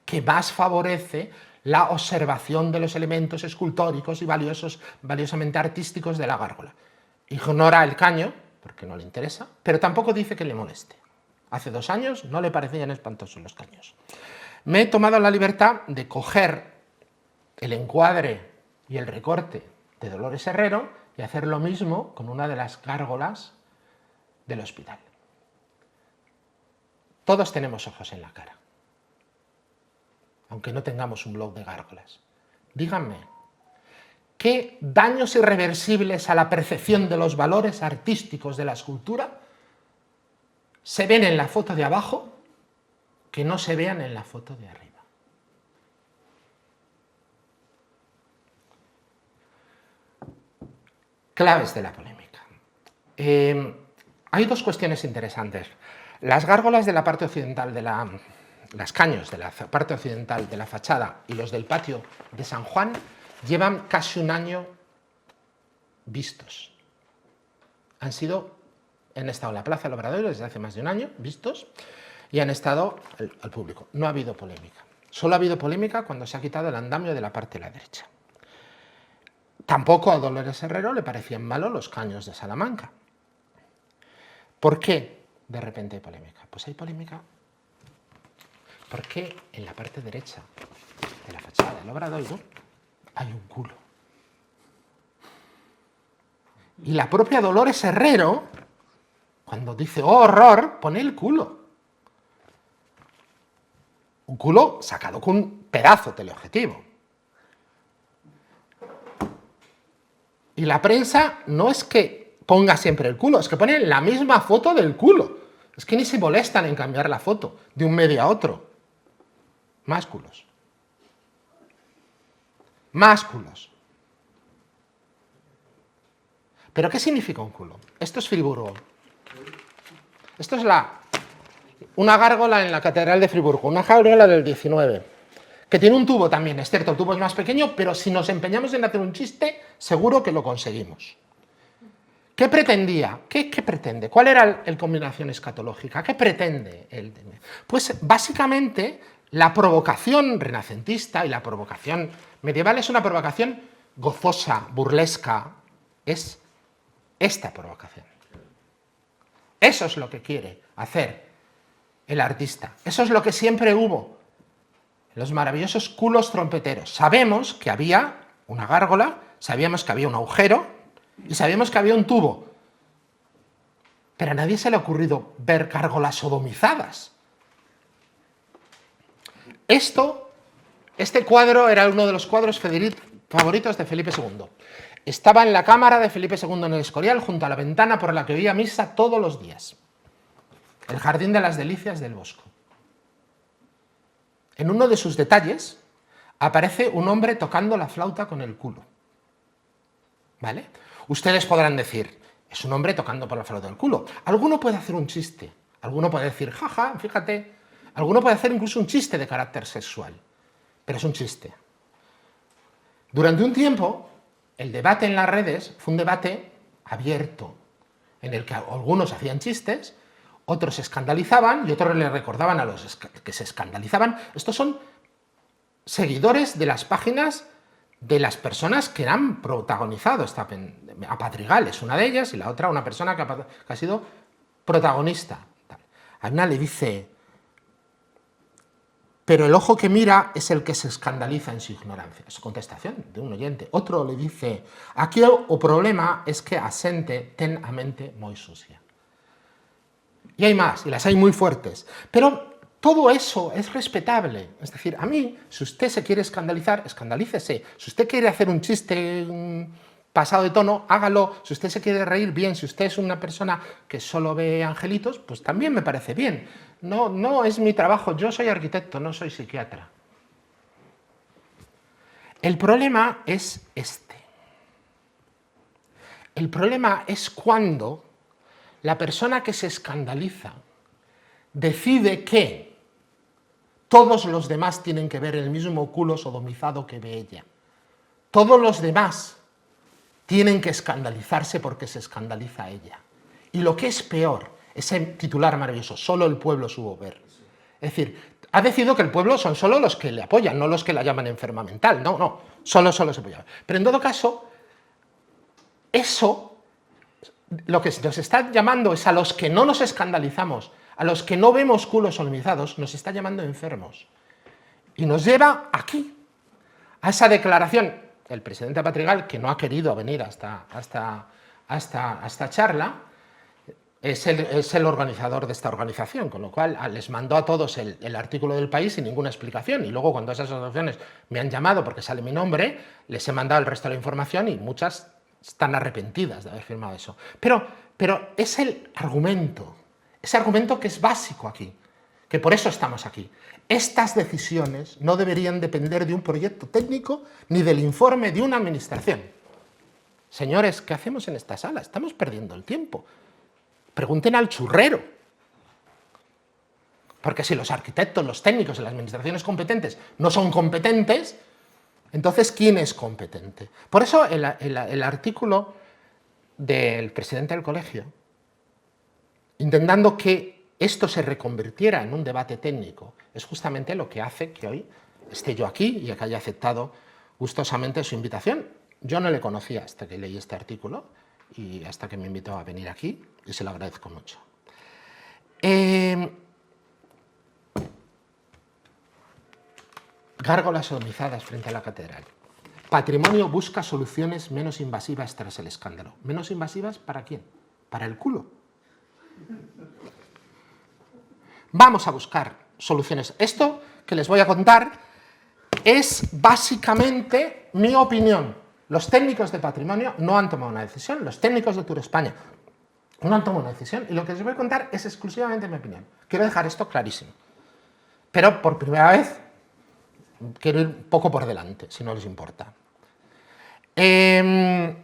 que más favorece la observación de los elementos escultóricos y valiosamente artísticos de la gárgola. Ignora el caño, porque no le interesa, pero tampoco dice que le moleste. Hace 2 años no le parecían espantosos los caños. Me he tomado la libertad de coger el encuadre y el recorte de Dolores Herrero y hacer lo mismo con una de las gárgolas del hospital. Todos tenemos ojos en la cara, aunque no tengamos un blog de gárgolas. Díganme, qué daños irreversibles a la percepción de los valores artísticos de la escultura se ven en la foto de abajo que no se vean en la foto de arriba. Claves de la polémica. Hay dos cuestiones interesantes. Las gárgolas de la parte occidental de las caños de la parte occidental de la fachada y los del patio de San Juan llevan casi un año vistos. Han estado en la Plaza del Obradoiro desde hace más de un año, vistos, y han estado al público. No ha habido polémica. Solo ha habido polémica cuando se ha quitado el andamio de la parte de la derecha. Tampoco a Dolores Herrero le parecían malos los caños de Salamanca. ¿Por qué de repente hay polémica? Pues hay polémica porque en la parte derecha de la fachada del Obradoiro hay un culo. Y la propia Dolores Herrero, cuando dice ¡oh, horror!, pone el culo. Un culo sacado con un pedazo teleobjetivo. Y la prensa no es que ponga siempre el culo, es que pone la misma foto del culo. Es que ni se molestan en cambiar la foto de un medio a otro. Más culos. Más culos. ¿Pero qué significa un culo? Esto es Friburgo. Esto es una gárgola en la Catedral de Friburgo, una gárgola del 19, que tiene un tubo también, es cierto, el tubo es más pequeño, pero si nos empeñamos en hacer un chiste, seguro que lo conseguimos. ¿Qué pretendía? ¿Qué pretende? ¿Cuál era el combinación escatológica? ¿Qué pretende? Pues básicamente la provocación renacentista y la provocación medieval es una provocación gozosa, burlesca, es esta provocación. Eso es lo que quiere hacer el artista. Eso es lo que siempre hubo en los maravillosos culos trompeteros. Sabemos que había una gárgola, sabíamos que había un agujero y sabíamos que había un tubo. Pero a nadie se le ha ocurrido ver gárgolas sodomizadas. Este cuadro era uno de los cuadros favoritos de Felipe II. Estaba en la cámara de Felipe II en el Escorial, junto a la ventana por la que oía misa todos los días. El Jardín de las Delicias del Bosco. En uno de sus detalles aparece un hombre tocando la flauta con el culo. ¿Vale? Ustedes podrán decir, es un hombre tocando por la flauta del culo. Alguno puede hacer un chiste, alguno puede decir, jaja, fíjate, alguno puede hacer incluso un chiste de carácter sexual, pero es un chiste. Durante un tiempo, el debate en las redes fue un debate abierto, en el que algunos hacían chistes, otros se escandalizaban y otros le recordaban a los que se escandalizaban. Estos son seguidores de las páginas de las personas que han protagonizado a Padrigal es una de ellas y la otra una persona que ha sido protagonista. A una le dice, pero el ojo que mira es el que se escandaliza en su ignorancia. Es contestación de un oyente. Otro le dice, aquí o problema es que a xente ten a mente moi sucia. Y hay más, y las hay muy fuertes. Pero todo eso es respetable. Es decir, a mí, si usted se quiere escandalizar, escandalícese. Si usted quiere hacer un chiste pasado de tono, hágalo. Si usted se quiere reír, bien. Si usted es una persona que solo ve angelitos, pues también me parece bien. No es mi trabajo. Yo soy arquitecto, no soy psiquiatra. El problema es este. El problema es cuando la persona que se escandaliza decide que todos los demás tienen que ver el mismo culo sodomizado que ve ella. Todos los demás tienen que escandalizarse porque se escandaliza ella. Y lo que es peor, ese titular maravilloso, solo el pueblo supo ver. Es decir, ha decidido que el pueblo son solo los que le apoyan, no los que la llaman enferma mental. No, solo se apoyan. Pero en todo caso, eso lo que nos está llamando es a los que no nos escandalizamos, a los que no vemos culos sodomizados, nos está llamando enfermos. Y nos lleva aquí, a esa declaración. El presidente Padrigal, que no ha querido venir hasta esta charla, es el organizador de esta organización, con lo cual les mandó a todos el artículo del País sin ninguna explicación. Y luego, cuando esas asociaciones me han llamado porque sale mi nombre, les he mandado el resto de la información y muchas están arrepentidas de haber firmado eso. Pero es el argumento, ese argumento que es básico aquí, que por eso estamos aquí. Estas decisiones no deberían depender de un proyecto técnico ni del informe de una administración. Señores, ¿qué hacemos en esta sala? Estamos perdiendo el tiempo. Pregunten al churrero. Porque si los arquitectos, los técnicos y las administraciones competentes no son competentes, entonces, ¿quién es competente? Por eso el artículo del presidente del colegio, intentando que esto se reconvirtiera en un debate técnico, es justamente lo que hace que hoy esté yo aquí y que haya aceptado gustosamente su invitación. Yo no le conocía hasta que leí este artículo y hasta que me invitó a venir aquí, y se lo agradezco mucho. Gárgolas sodomizadas frente a la catedral. Patrimonio busca soluciones menos invasivas tras el escándalo. ¿Menos invasivas para quién? Para el culo. Vamos a buscar soluciones. Esto que les voy a contar es básicamente mi opinión. Los técnicos de patrimonio no han tomado una decisión, los técnicos de Tour España no han tomado una decisión, y lo que les voy a contar es exclusivamente mi opinión. Quiero dejar esto clarísimo. Pero por primera vez quiero ir un poco por delante, si no les importa. ¿Qué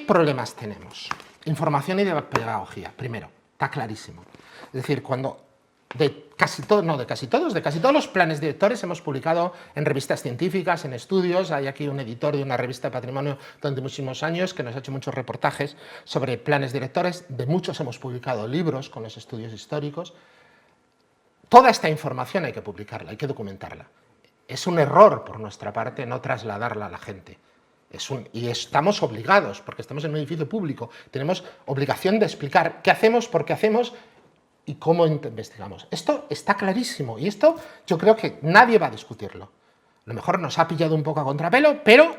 problemas tenemos? Información y de pedagogía, primero, está clarísimo. Es decir, cuando de casi todos los planes directores hemos publicado en revistas científicas, en estudios. Hay aquí un editor de una revista de patrimonio durante muchísimos años que nos ha hecho muchos reportajes sobre planes directores. De muchos hemos publicado libros con los estudios históricos. Toda esta información hay que publicarla, hay que documentarla. Es un error por nuestra parte no trasladarla a la gente. Y estamos obligados, porque estamos en un edificio público, tenemos obligación de explicar qué hacemos, por qué hacemos y cómo investigamos. Esto está clarísimo y esto yo creo que nadie va a discutirlo. A lo mejor nos ha pillado un poco a contrapelo, pero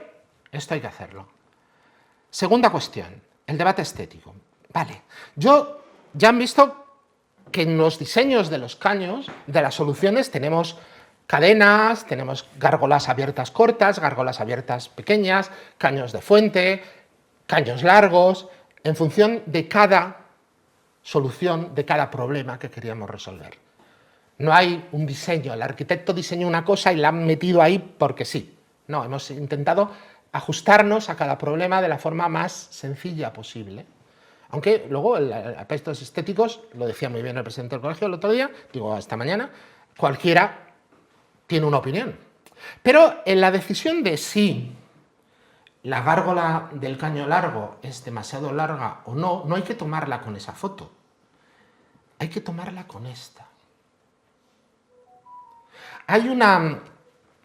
esto hay que hacerlo. Segunda cuestión, el debate estético. Vale, ya han visto que en los diseños de los caños, de las soluciones, tenemos cadenas, tenemos gárgolas abiertas cortas, gárgolas abiertas pequeñas, caños de fuente, caños largos, en función de cada solución, de cada problema que queríamos resolver. No hay un diseño, el arquitecto diseñó una cosa y la han metido ahí porque sí. No, hemos intentado ajustarnos a cada problema de la forma más sencilla posible. Aunque luego, aspectos estéticos, lo decía muy bien el presidente del colegio el otro día, digo esta mañana, cualquiera tiene una opinión. Pero en la decisión de si la gárgola del caño largo es demasiado larga o no, no hay que tomarla con esa foto. Hay que tomarla con esta. Hay una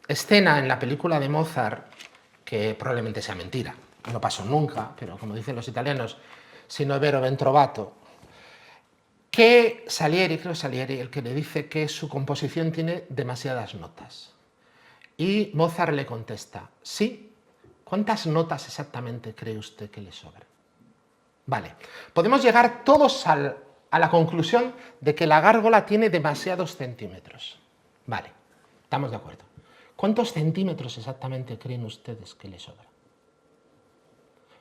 escena en la película de Mozart, que probablemente sea mentira, no pasó nunca, pero como dicen los italianos, si no è vero ben trovato, que Salieri, el que le dice que su composición tiene demasiadas notas. Y Mozart le contesta, sí, ¿cuántas notas exactamente cree usted que le sobran? Vale, podemos llegar todos a la conclusión de que la gárgola tiene demasiados centímetros. Vale, estamos de acuerdo. ¿Cuántos centímetros exactamente creen ustedes que le sobran?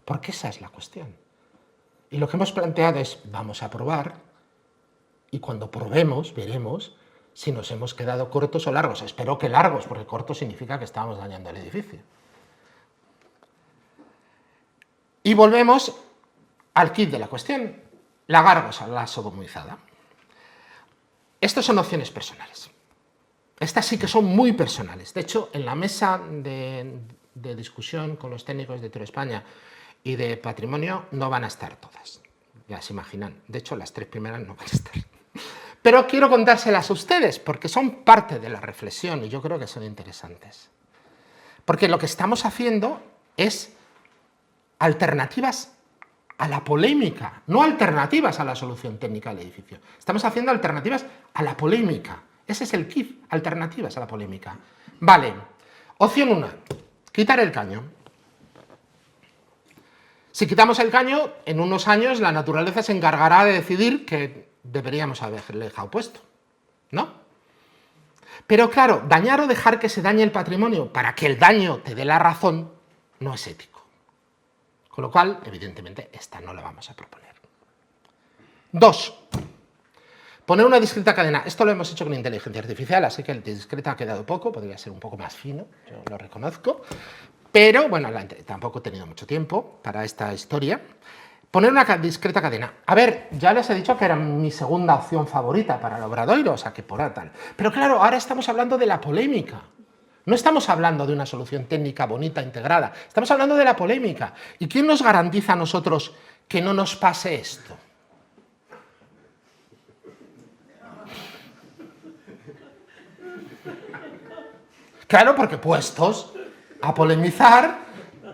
Porque esa es la cuestión. Y lo que hemos planteado es, vamos a probar, y cuando probemos, veremos si nos hemos quedado cortos o largos. Espero que largos, porque cortos significa que estábamos dañando el edificio. Y volvemos al kit de la cuestión, la gárgola sodomizada. Estas son opciones personales. Estas sí que son muy personales. De hecho, en la mesa de discusión con los técnicos de Tour España y de patrimonio no van a estar todas. Ya se imaginan. De hecho, las 3 primeras no van a estar. Pero quiero contárselas a ustedes porque son parte de la reflexión y yo creo que son interesantes. Porque lo que estamos haciendo es alternativas a la polémica, no alternativas a la solución técnica del edificio. Estamos haciendo alternativas a la polémica. Ese es el kit, alternativas a la polémica. Vale, opción 1, quitar el caño. Si quitamos el caño, en unos años la naturaleza se encargará de decidir que deberíamos haberle dejado puesto, ¿no? Pero claro, dañar o dejar que se dañe el patrimonio para que el daño te dé la razón no es ético. Con lo cual, evidentemente, esta no la vamos a proponer. 2. Poner una discreta cadena. Esto lo hemos hecho con inteligencia artificial, así que el discreta ha quedado poco, podría ser un poco más fino, yo lo reconozco. Pero, bueno, tampoco he tenido mucho tiempo para esta historia. Poner una discreta cadena. A ver, ya les he dicho que era mi segunda opción favorita para el Obradoiro, o sea, que por tal. Pero claro, ahora estamos hablando de la polémica. No estamos hablando de una solución técnica bonita, integrada. Estamos hablando de la polémica. ¿Y quién nos garantiza a nosotros que no nos pase esto? Claro, porque puestos a polemizar,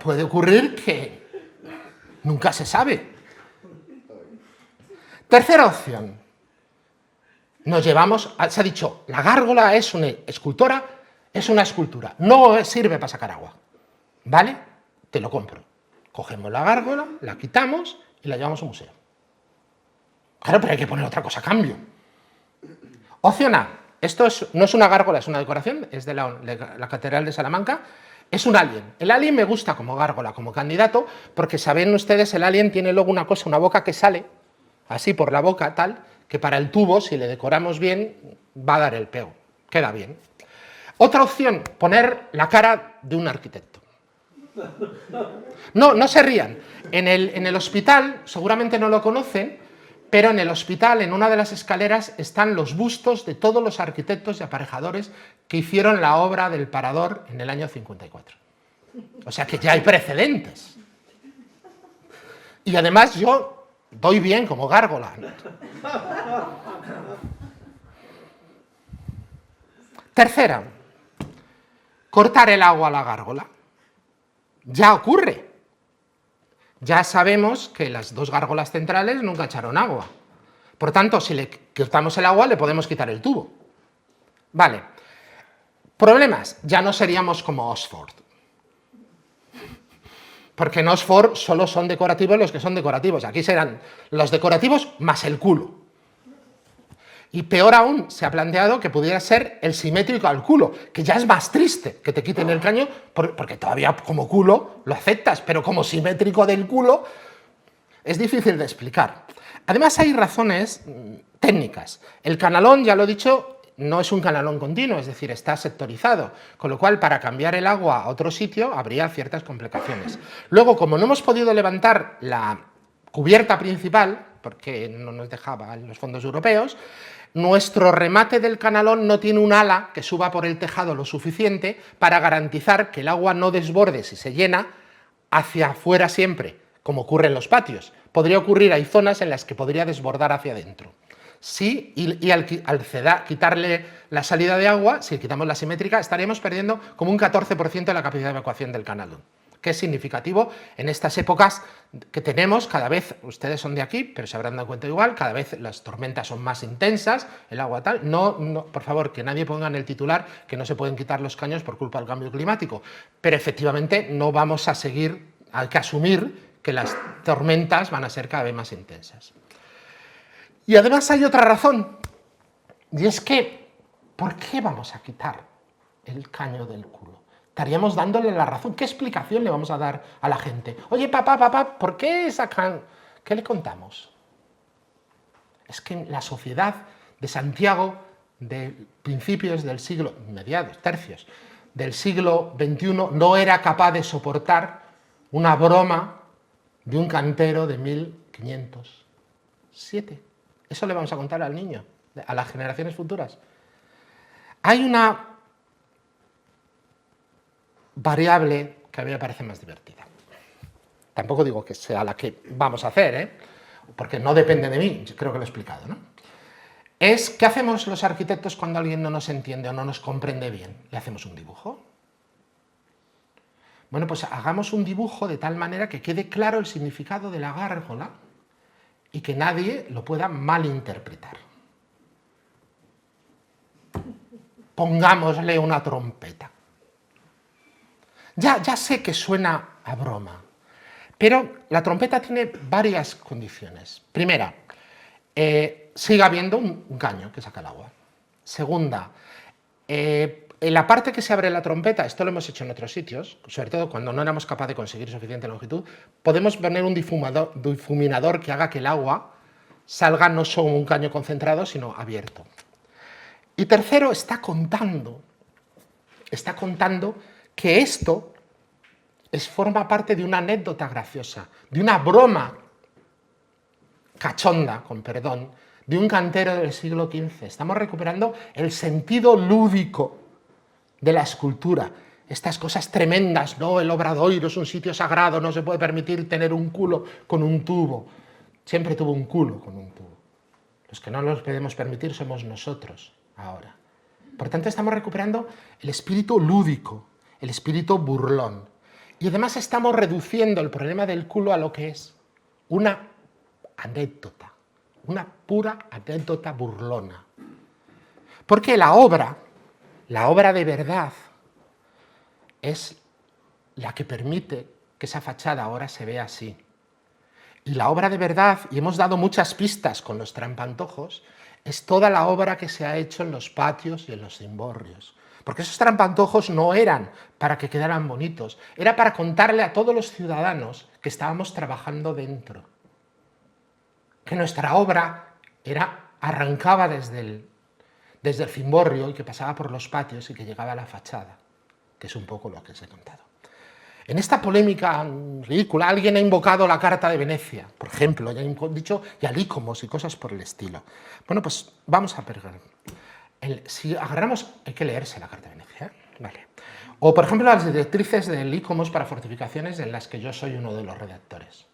puede ocurrir que nunca se sabe. Tercera opción. Nos llevamos, se ha dicho, la gárgola es una escultora, es una escultura, no sirve para sacar agua. ¿Vale? Te lo compro. Cogemos la gárgola, la quitamos y la llevamos a un museo. Claro, pero hay que poner otra cosa a cambio. Opción A. Esto no es una gárgola, es una decoración, es de la Catedral de Salamanca. Es un alien. El alien me gusta como gárgola, como candidato, porque saben ustedes, el alien tiene luego una cosa, una boca que sale, así por la boca, tal, que para el tubo, si le decoramos bien, va a dar el pego. Queda bien. Otra opción, poner la cara de un arquitecto. No, no se rían. En el hospital, seguramente no lo conocen, pero en el hospital, en una de las escaleras, están los bustos de todos los arquitectos y aparejadores que hicieron la obra del Parador en el año 54. O sea que ya hay precedentes. Y además yo doy bien como gárgola. Tercera, cortar el agua a la gárgola. Ya ocurre. Ya sabemos que las dos gárgolas centrales nunca echaron agua. Por tanto, si le cortamos el agua, le podemos quitar el tubo. Vale. Problemas. Ya no seríamos como Oxford. Porque en Oxford solo son decorativos los que son decorativos. Aquí serán los decorativos más el culo. Y peor aún, se ha planteado que pudiera ser el simétrico al culo, que ya es más triste que te quiten el caño, porque todavía como culo lo aceptas, pero como simétrico del culo es difícil de explicar. Además hay razones técnicas. El canalón, ya lo he dicho, no es un canalón continuo, es decir, está sectorizado, con lo cual para cambiar el agua a otro sitio habría ciertas complicaciones. Luego, como no hemos podido levantar la cubierta principal, porque no nos dejaban los fondos europeos, nuestro remate del canalón no tiene un ala que suba por el tejado lo suficiente para garantizar que el agua no desborde si se llena hacia afuera siempre, como ocurre en los patios. Podría ocurrir, hay zonas en las que podría desbordar hacia adentro. Sí, y al quitarle la salida de agua, si quitamos la simétrica, estaríamos perdiendo como un 14% de la capacidad de evacuación del canalón, que es significativo en estas épocas que tenemos. Cada vez, ustedes son de aquí, pero se habrán dado cuenta igual, cada vez las tormentas son más intensas, el agua tal. No, por favor, que nadie ponga en el titular que no se pueden quitar los caños por culpa del cambio climático, pero efectivamente no vamos a seguir, hay que asumir que las tormentas van a ser cada vez más intensas. Y además hay otra razón, y es que, ¿por qué vamos a quitar el caño del culo? Estaríamos dándole la razón. ¿Qué explicación le vamos a dar a la gente? Oye, papá, ¿por qué sacan? ¿Qué le contamos? Es que la sociedad de Santiago de principios del siglo, tercios del siglo XXI, no era capaz de soportar una broma de un cantero de 1507. Eso le vamos a contar al niño, a las generaciones futuras. Hay una variable que a mí me parece más divertida. Tampoco digo que sea la que vamos a hacer, porque no depende de mí, yo creo que lo he explicado, ¿no? Es, ¿qué hacemos los arquitectos cuando alguien no nos entiende o no nos comprende bien? ¿Le hacemos un dibujo? Bueno, pues hagamos un dibujo de tal manera que quede claro el significado de la gárgola y que nadie lo pueda malinterpretar. Pongámosle una trompeta. Ya sé que suena a broma, Pero la trompeta tiene varias condiciones. Primera, sigue habiendo un caño que saca el agua. Segunda, en la parte que se abre la trompeta, esto lo hemos hecho en otros sitios, sobre todo cuando no éramos capaces de conseguir suficiente longitud, podemos poner un difuminador que haga que el agua salga no solo un caño concentrado, sino abierto. Y tercero, está contando que esto forma parte de una anécdota graciosa, de una broma cachonda, con perdón, de un cantero del siglo XV. Estamos recuperando el sentido lúdico de la escultura. Estas cosas tremendas, ¿no? El Obradoiro es un sitio sagrado, no se puede permitir tener un culo con un tubo. Siempre tuvo un culo con un tubo. Los que no los podemos permitir somos nosotros ahora. Por tanto, estamos recuperando el espíritu lúdico, el espíritu burlón. Y además estamos reduciendo el problema del culo a lo que es una anécdota, una pura anécdota burlona. Porque la obra de verdad, es la que permite que esa fachada ahora se vea así. Y la obra de verdad, y hemos dado muchas pistas con los trampantojos, es toda la obra que se ha hecho en los patios y en los cimborrios. Porque esos trampantojos no eran para que quedaran bonitos, era para contarle a todos los ciudadanos que estábamos trabajando dentro. Que nuestra obra arrancaba desde el cimborrio y que pasaba por los patios y que llegaba a la fachada, que es un poco lo que os he contado. En esta polémica ridícula, alguien ha invocado la Carta de Venecia, por ejemplo, ya han dicho Yalícomos y cosas por el estilo. Bueno, pues vamos a ver. Si agarramos, hay que leerse la Carta de Venecia, ¿eh? Vale. O, por ejemplo, las directrices del ICOMOS para fortificaciones, en las que yo soy uno de los redactores.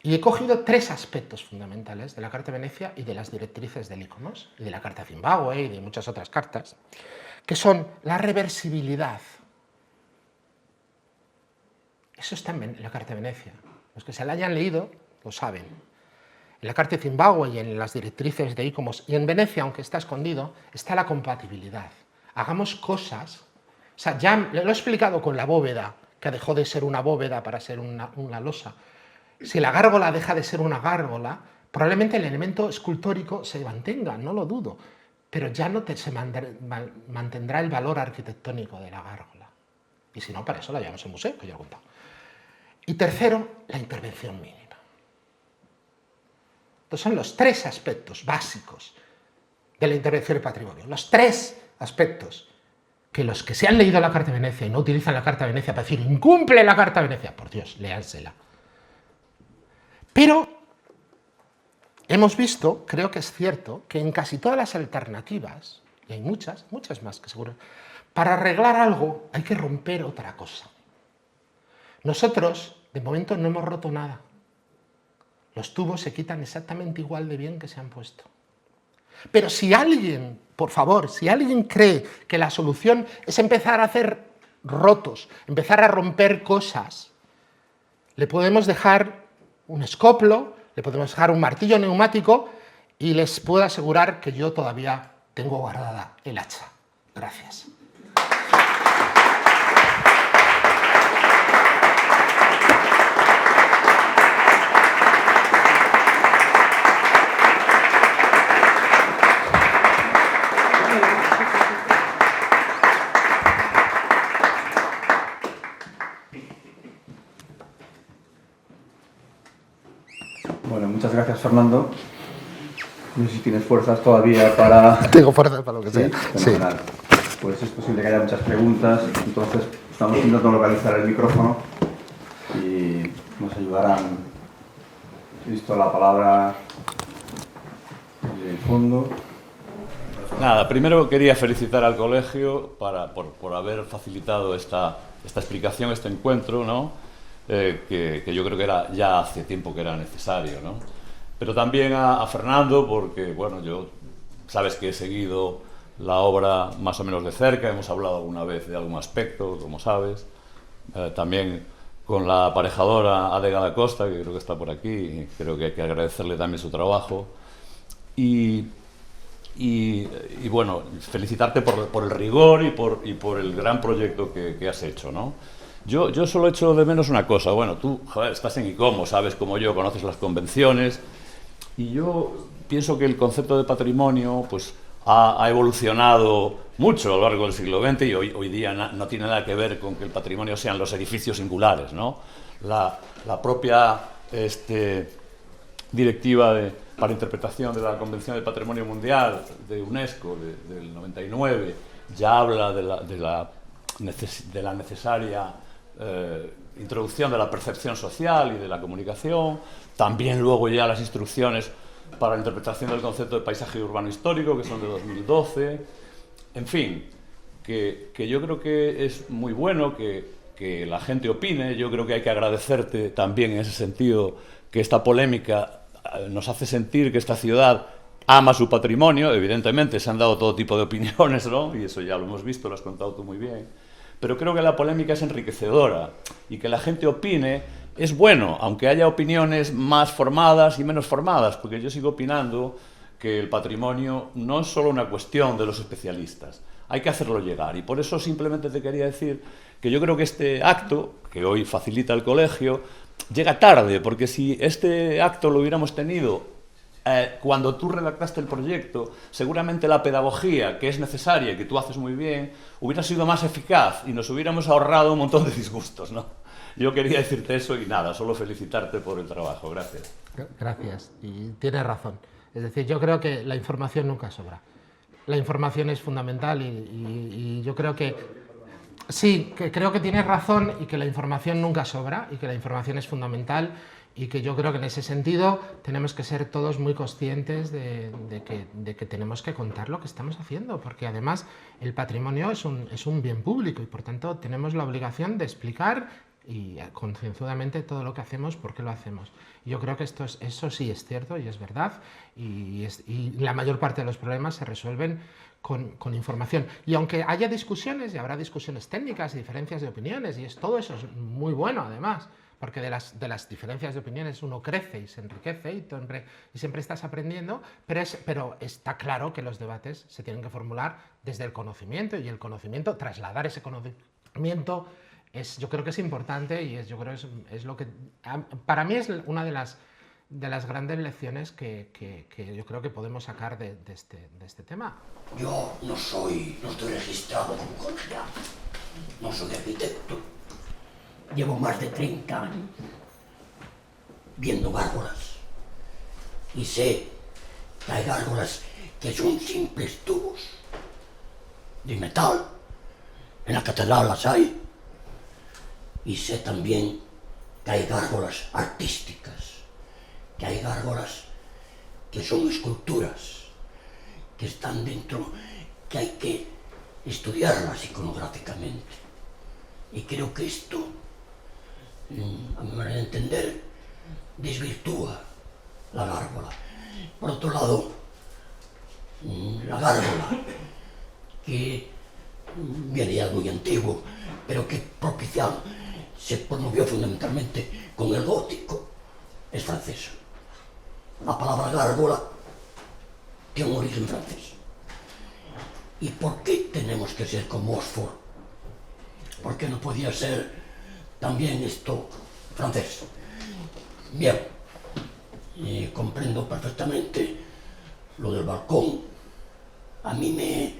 Y he cogido 3 aspectos fundamentales de la Carta de Venecia y de las directrices del ICOMOS, y de la Carta de Zimbabue y de muchas otras cartas, que son la reversibilidad. Eso está en la Carta de Venecia. Los que se la hayan leído lo saben. En la Carta de Zimbabue y en las directrices de ICOMOS y en Venecia, aunque está escondido, está la compatibilidad. Hagamos cosas. O sea, ya lo he explicado con la bóveda, que dejó de ser una bóveda para ser una losa. Si la gárgola deja de ser una gárgola, probablemente el elemento escultórico se mantenga, no lo dudo, pero ya no se mantendrá el valor arquitectónico de la gárgola. Y si no, para eso la llevamos en museo, que ya he contado. Y tercero, la intervención mínima. Estos son los 3 aspectos básicos de la intervención en patrimonio. Los 3 aspectos que los que se han leído la Carta de Venecia y no utilizan la Carta de Venecia para decir incumple la Carta de Venecia, por Dios, léansela. Pero hemos visto, creo que es cierto, que en casi todas las alternativas, y hay muchas más que seguro, para arreglar algo hay que romper otra cosa. Nosotros, de momento, no hemos roto nada. Los tubos se quitan exactamente igual de bien que se han puesto. Pero si alguien, por favor, si alguien cree que la solución es empezar a hacer rotos, empezar a romper cosas, le podemos dejar un escoplo, le podemos dejar un martillo neumático y les puedo asegurar que yo todavía tengo guardada el hacha. Gracias. Bueno, muchas gracias, Fernando. No sé si tienes fuerzas todavía para... Tengo fuerzas para lo que sea. Sí. Pues es posible que haya muchas preguntas, entonces estamos intentando localizar el micrófono y nos ayudarán. Visto la palabra del fondo. Nada, primero quería felicitar al colegio por haber facilitado esta explicación, este encuentro, ¿no? Que yo creo que era ya hace tiempo que era necesario, ¿no? Pero también a Fernando, porque, bueno, yo sabes que he seguido la obra más o menos de cerca, hemos hablado alguna vez de algún aspecto, como sabes, también con la aparejadora Adega da Costa, que creo que está por aquí, y creo que hay que agradecerle también su trabajo, y bueno, felicitarte por el rigor y por el gran proyecto que has hecho, ¿no? Yo solo echo de menos una cosa. Bueno, tú, joder, estás en ICOMO, sabes como yo, conoces las convenciones, y yo pienso que el concepto de patrimonio pues, ha evolucionado mucho a lo largo del siglo XX y hoy día no tiene nada que ver con que el patrimonio sean los edificios singulares, ¿no? La propia directiva para interpretación de la Convención del Patrimonio Mundial de UNESCO del 99 ya habla de la necesaria introducción de la percepción social y de la comunicación. También luego ya las instrucciones para la interpretación del concepto de paisaje urbano histórico, que son de 2012. En fin, que yo creo que es muy bueno que la gente opine. Yo creo que hay que agradecerte también en ese sentido que esta polémica nos hace sentir que esta ciudad ama su patrimonio. Evidentemente se han dado todo tipo de opiniones, ¿no? Y eso ya lo hemos visto, lo has contado tú muy bien. Pero creo que la polémica es enriquecedora y que la gente opine es bueno, aunque haya opiniones más formadas y menos formadas, porque yo sigo opinando que el patrimonio no es solo una cuestión de los especialistas, hay que hacerlo llegar. Y por eso simplemente te quería decir que yo creo que este acto, que hoy facilita el colegio, llega tarde, porque si este acto lo hubiéramos tenido cuando tú redactaste el proyecto, seguramente la pedagogía que es necesaria y que tú haces muy bien hubiera sido más eficaz y nos hubiéramos ahorrado un montón de disgustos, ¿no? Yo quería decirte eso y nada, solo felicitarte por el trabajo. Gracias. Gracias, y tienes razón. Es decir, yo creo que la información nunca sobra. La información es fundamental y yo creo que sí, que creo que tienes razón y que la información nunca sobra y que la información es fundamental. Y que yo creo que en ese sentido tenemos que ser todos muy conscientes de que tenemos que contar lo que estamos haciendo, porque además el patrimonio es un bien público y por tanto tenemos la obligación de explicar y concienzudamente todo lo que hacemos, por qué lo hacemos. Y yo creo que eso sí es cierto y es verdad y la mayor parte de los problemas se resuelven con información. Y aunque haya discusiones y habrá discusiones técnicas y diferencias de opiniones y todo eso es muy bueno además, porque de las diferencias de opiniones uno crece y se enriquece y siempre estás aprendiendo, pero está claro que los debates se tienen que formular desde el conocimiento y el conocimiento, trasladar ese conocimiento, yo creo que es importante y yo creo es lo que, para mí es una de las grandes lecciones que yo creo que podemos sacar de este tema. Yo no estoy registrado como colegiado, no soy arquitecto. Llevo más de 30 años viendo gárgolas y sé que hay gárgolas que son simples tubos de metal, en la catedral las hay, y sé también que hay gárgolas artísticas, que hay gárgolas que son esculturas, que están dentro, que hay que estudiarlas iconográficamente. Y creo que esto, a mi manera de entender, desvirtúa la gárgola. Por otro lado, la gárgola, que viene ya muy antiguo, pero que se promovió fundamentalmente con el gótico, es francesa. La palabra gárgola tiene un origen francés. ¿Y por qué tenemos que ser como Oxford? ¿Por qué no podía ser también esto francés? Bien, comprendo perfectamente lo del balcón. A mí me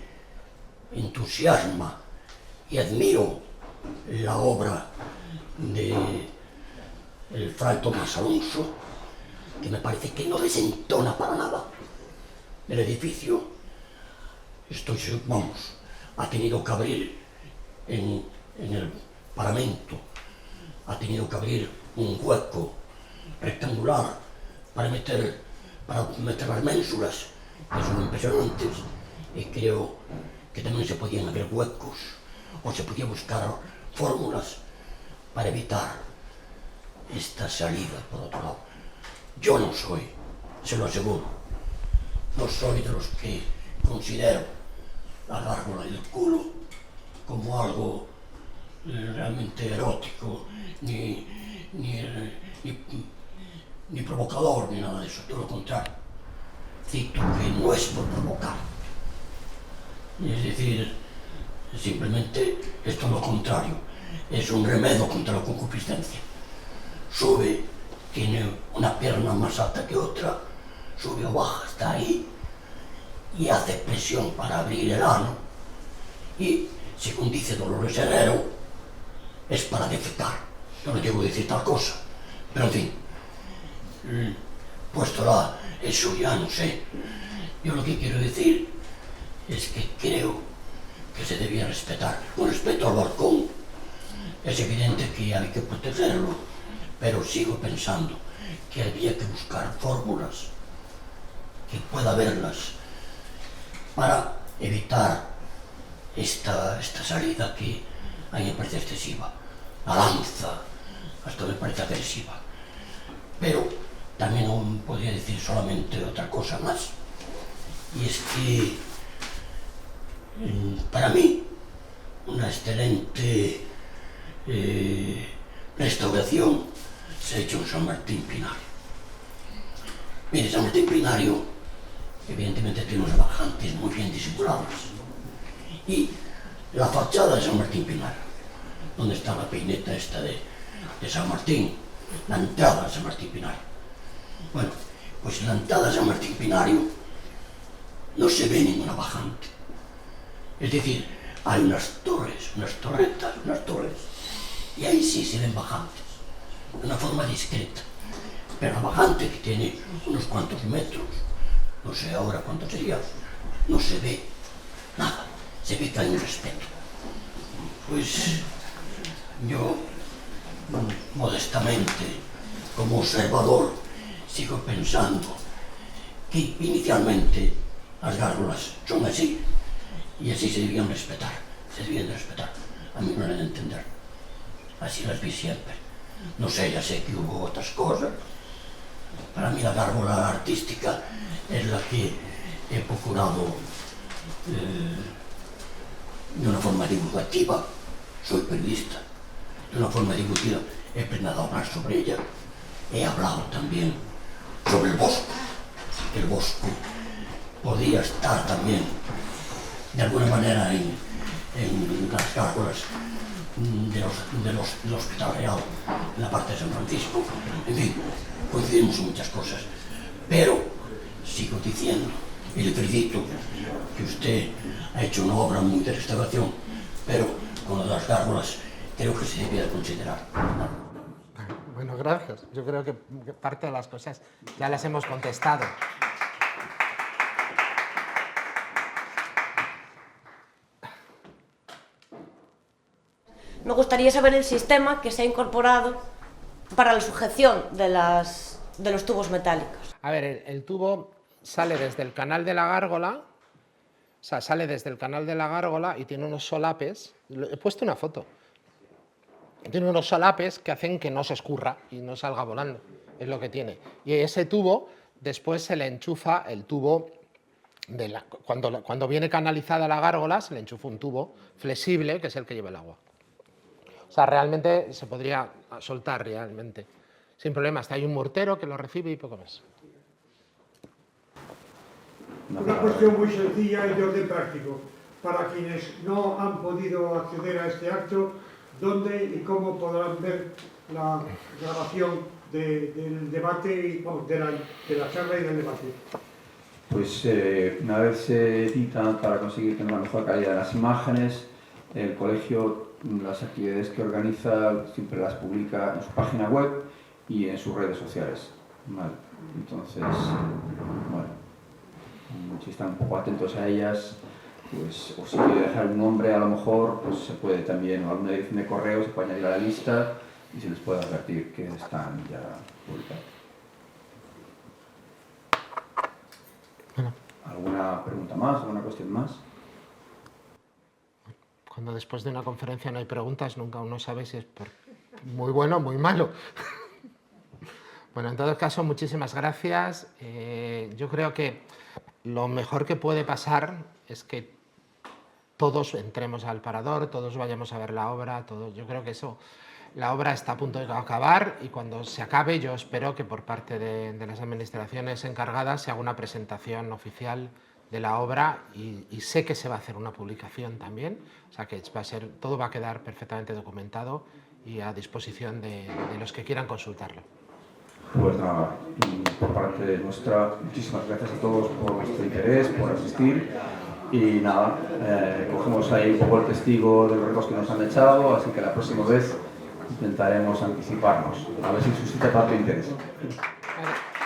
entusiasma y admiro la obra de el fray Tomás Alonso, que me parece que no desentona para nada. El edificio, ha tenido que abrir en el paramento, ha tenido que abrir un hueco rectangular para meter las ménsulas, que son impresionantes, y creo que también se podían abrir huecos o se podía buscar fórmulas para evitar esta salida por otro lado. Yo no soy, se lo aseguro, no soy de los que considero la gárgola y el culo como algo realmente erótico, ni provocador, ni nada de eso, todo lo contrario. Cito que no es por provocar. Es decir, simplemente es todo lo contrario. es un remedio contra la concupiscencia. Sube, tiene una pierna más alta que otra, sube o baja, está ahí, y hace presión para abrir el ano. Y, según dice Dolores Herrero, es para defecar. Yo no llego a decir tal cosa, pero en fin, puesto eso ya no sé. Yo lo que quiero decir es que creo que se debía respetar. Con respecto al balcón, es evidente que hay que protegerlo, pero sigo pensando que había que buscar fórmulas que pueda haberlas para evitar esta salida que a mí me parece excesiva. La lanza hasta me parece agresiva. Pero también podría decir solamente otra cosa más, y es que para mí una excelente restauración se ha hecho en San Martín Pinario. Mire, San Martín Pinario evidentemente tiene unos bajantes muy bien disimulados, y la fachada de San Martín Pinario, donde está la peineta esta de San Martín, la entrada de San Martín Pinario. Bueno, pues en la entrada de San Martín Pinario no se ve ninguna bajante. Es decir, hay unas torres, unas torretas, unas torres, y ahí sí se ven bajantes, de una forma discreta. Pero la bajante, que tiene unos cuantos metros, no sé ahora cuánto sería, no se ve nada, se ve que hay un respeto. Pues yo, modestamente, como observador, sigo pensando que inicialmente las gárgolas son así, y así se debían respetar, a mí me lo han de entender, así las vi siempre. No sé, ya sé que hubo otras cosas. Para mí la gárgola artística es la que he procurado de una forma divulgativa. Soy periodista, de una forma divulgativa he aprendido a hablar sobre ella. He hablado también sobre el bosco, que el bosco podía estar también de alguna manera en las gárgolas del Hospital Real, en la parte de San Francisco. En fin, coincidimos en muchas cosas, pero sigo diciendo, y le felicito, que usted ha hecho una obra muy de restauración, pero con las gárgolas creo que se debía considerar. Bueno, gracias. Yo creo que parte de las cosas ya las hemos contestado. Me gustaría saber el sistema que se ha incorporado para la sujeción de los tubos metálicos. A ver, el tubo sale desde el canal de la gárgola, y tiene unos solapes. He puesto una foto. Tiene unos solapes que hacen que no se escurra y no salga volando. Es lo que tiene. Y ese tubo, después se le enchufa el tubo. Cuando viene canalizada la gárgola, se le enchufa un tubo flexible, que es el que lleva el agua. O sea, realmente se podría soltar realmente, sin problema. Hasta hay un mortero que lo recibe y poco más. Una cuestión muy sencilla y de orden práctico. Para quienes no han podido acceder a este acto, ¿dónde y cómo podrán ver la grabación del debate, de la charla y del debate? Pues una vez se edita para conseguir tener una mejor calidad de las imágenes, el colegio las actividades que organiza siempre las publica en su página web y en sus redes sociales. Vale. Entonces, bueno, si están un poco atentos a ellas, pues, o si quiere dejar un nombre, a lo mejor, pues se puede también, o alguna dirección de correo, se puede añadir a la lista y se les puede advertir que están ya publicados. ¿Alguna pregunta más? ¿Alguna cuestión más? Cuando después de una conferencia no hay preguntas, nunca uno sabe si es muy bueno o muy malo. Bueno, en todo caso, muchísimas gracias. Yo creo que lo mejor que puede pasar es que todos entremos al Parador, todos vayamos a ver la obra, todos. Yo creo que la obra está a punto de acabar y cuando se acabe yo espero que por parte de las administraciones encargadas se haga una presentación oficial de la obra y sé que se va a hacer una publicación también, o sea que todo va a quedar perfectamente documentado y a disposición de los que quieran consultarlo. Pues nada, por parte nuestra, muchísimas gracias a todos por vuestro interés, por asistir y nada, cogemos ahí un poco el testigo de los retos que nos han echado, así que la próxima vez intentaremos anticiparnos, a ver si suscita tanto interés. Vale.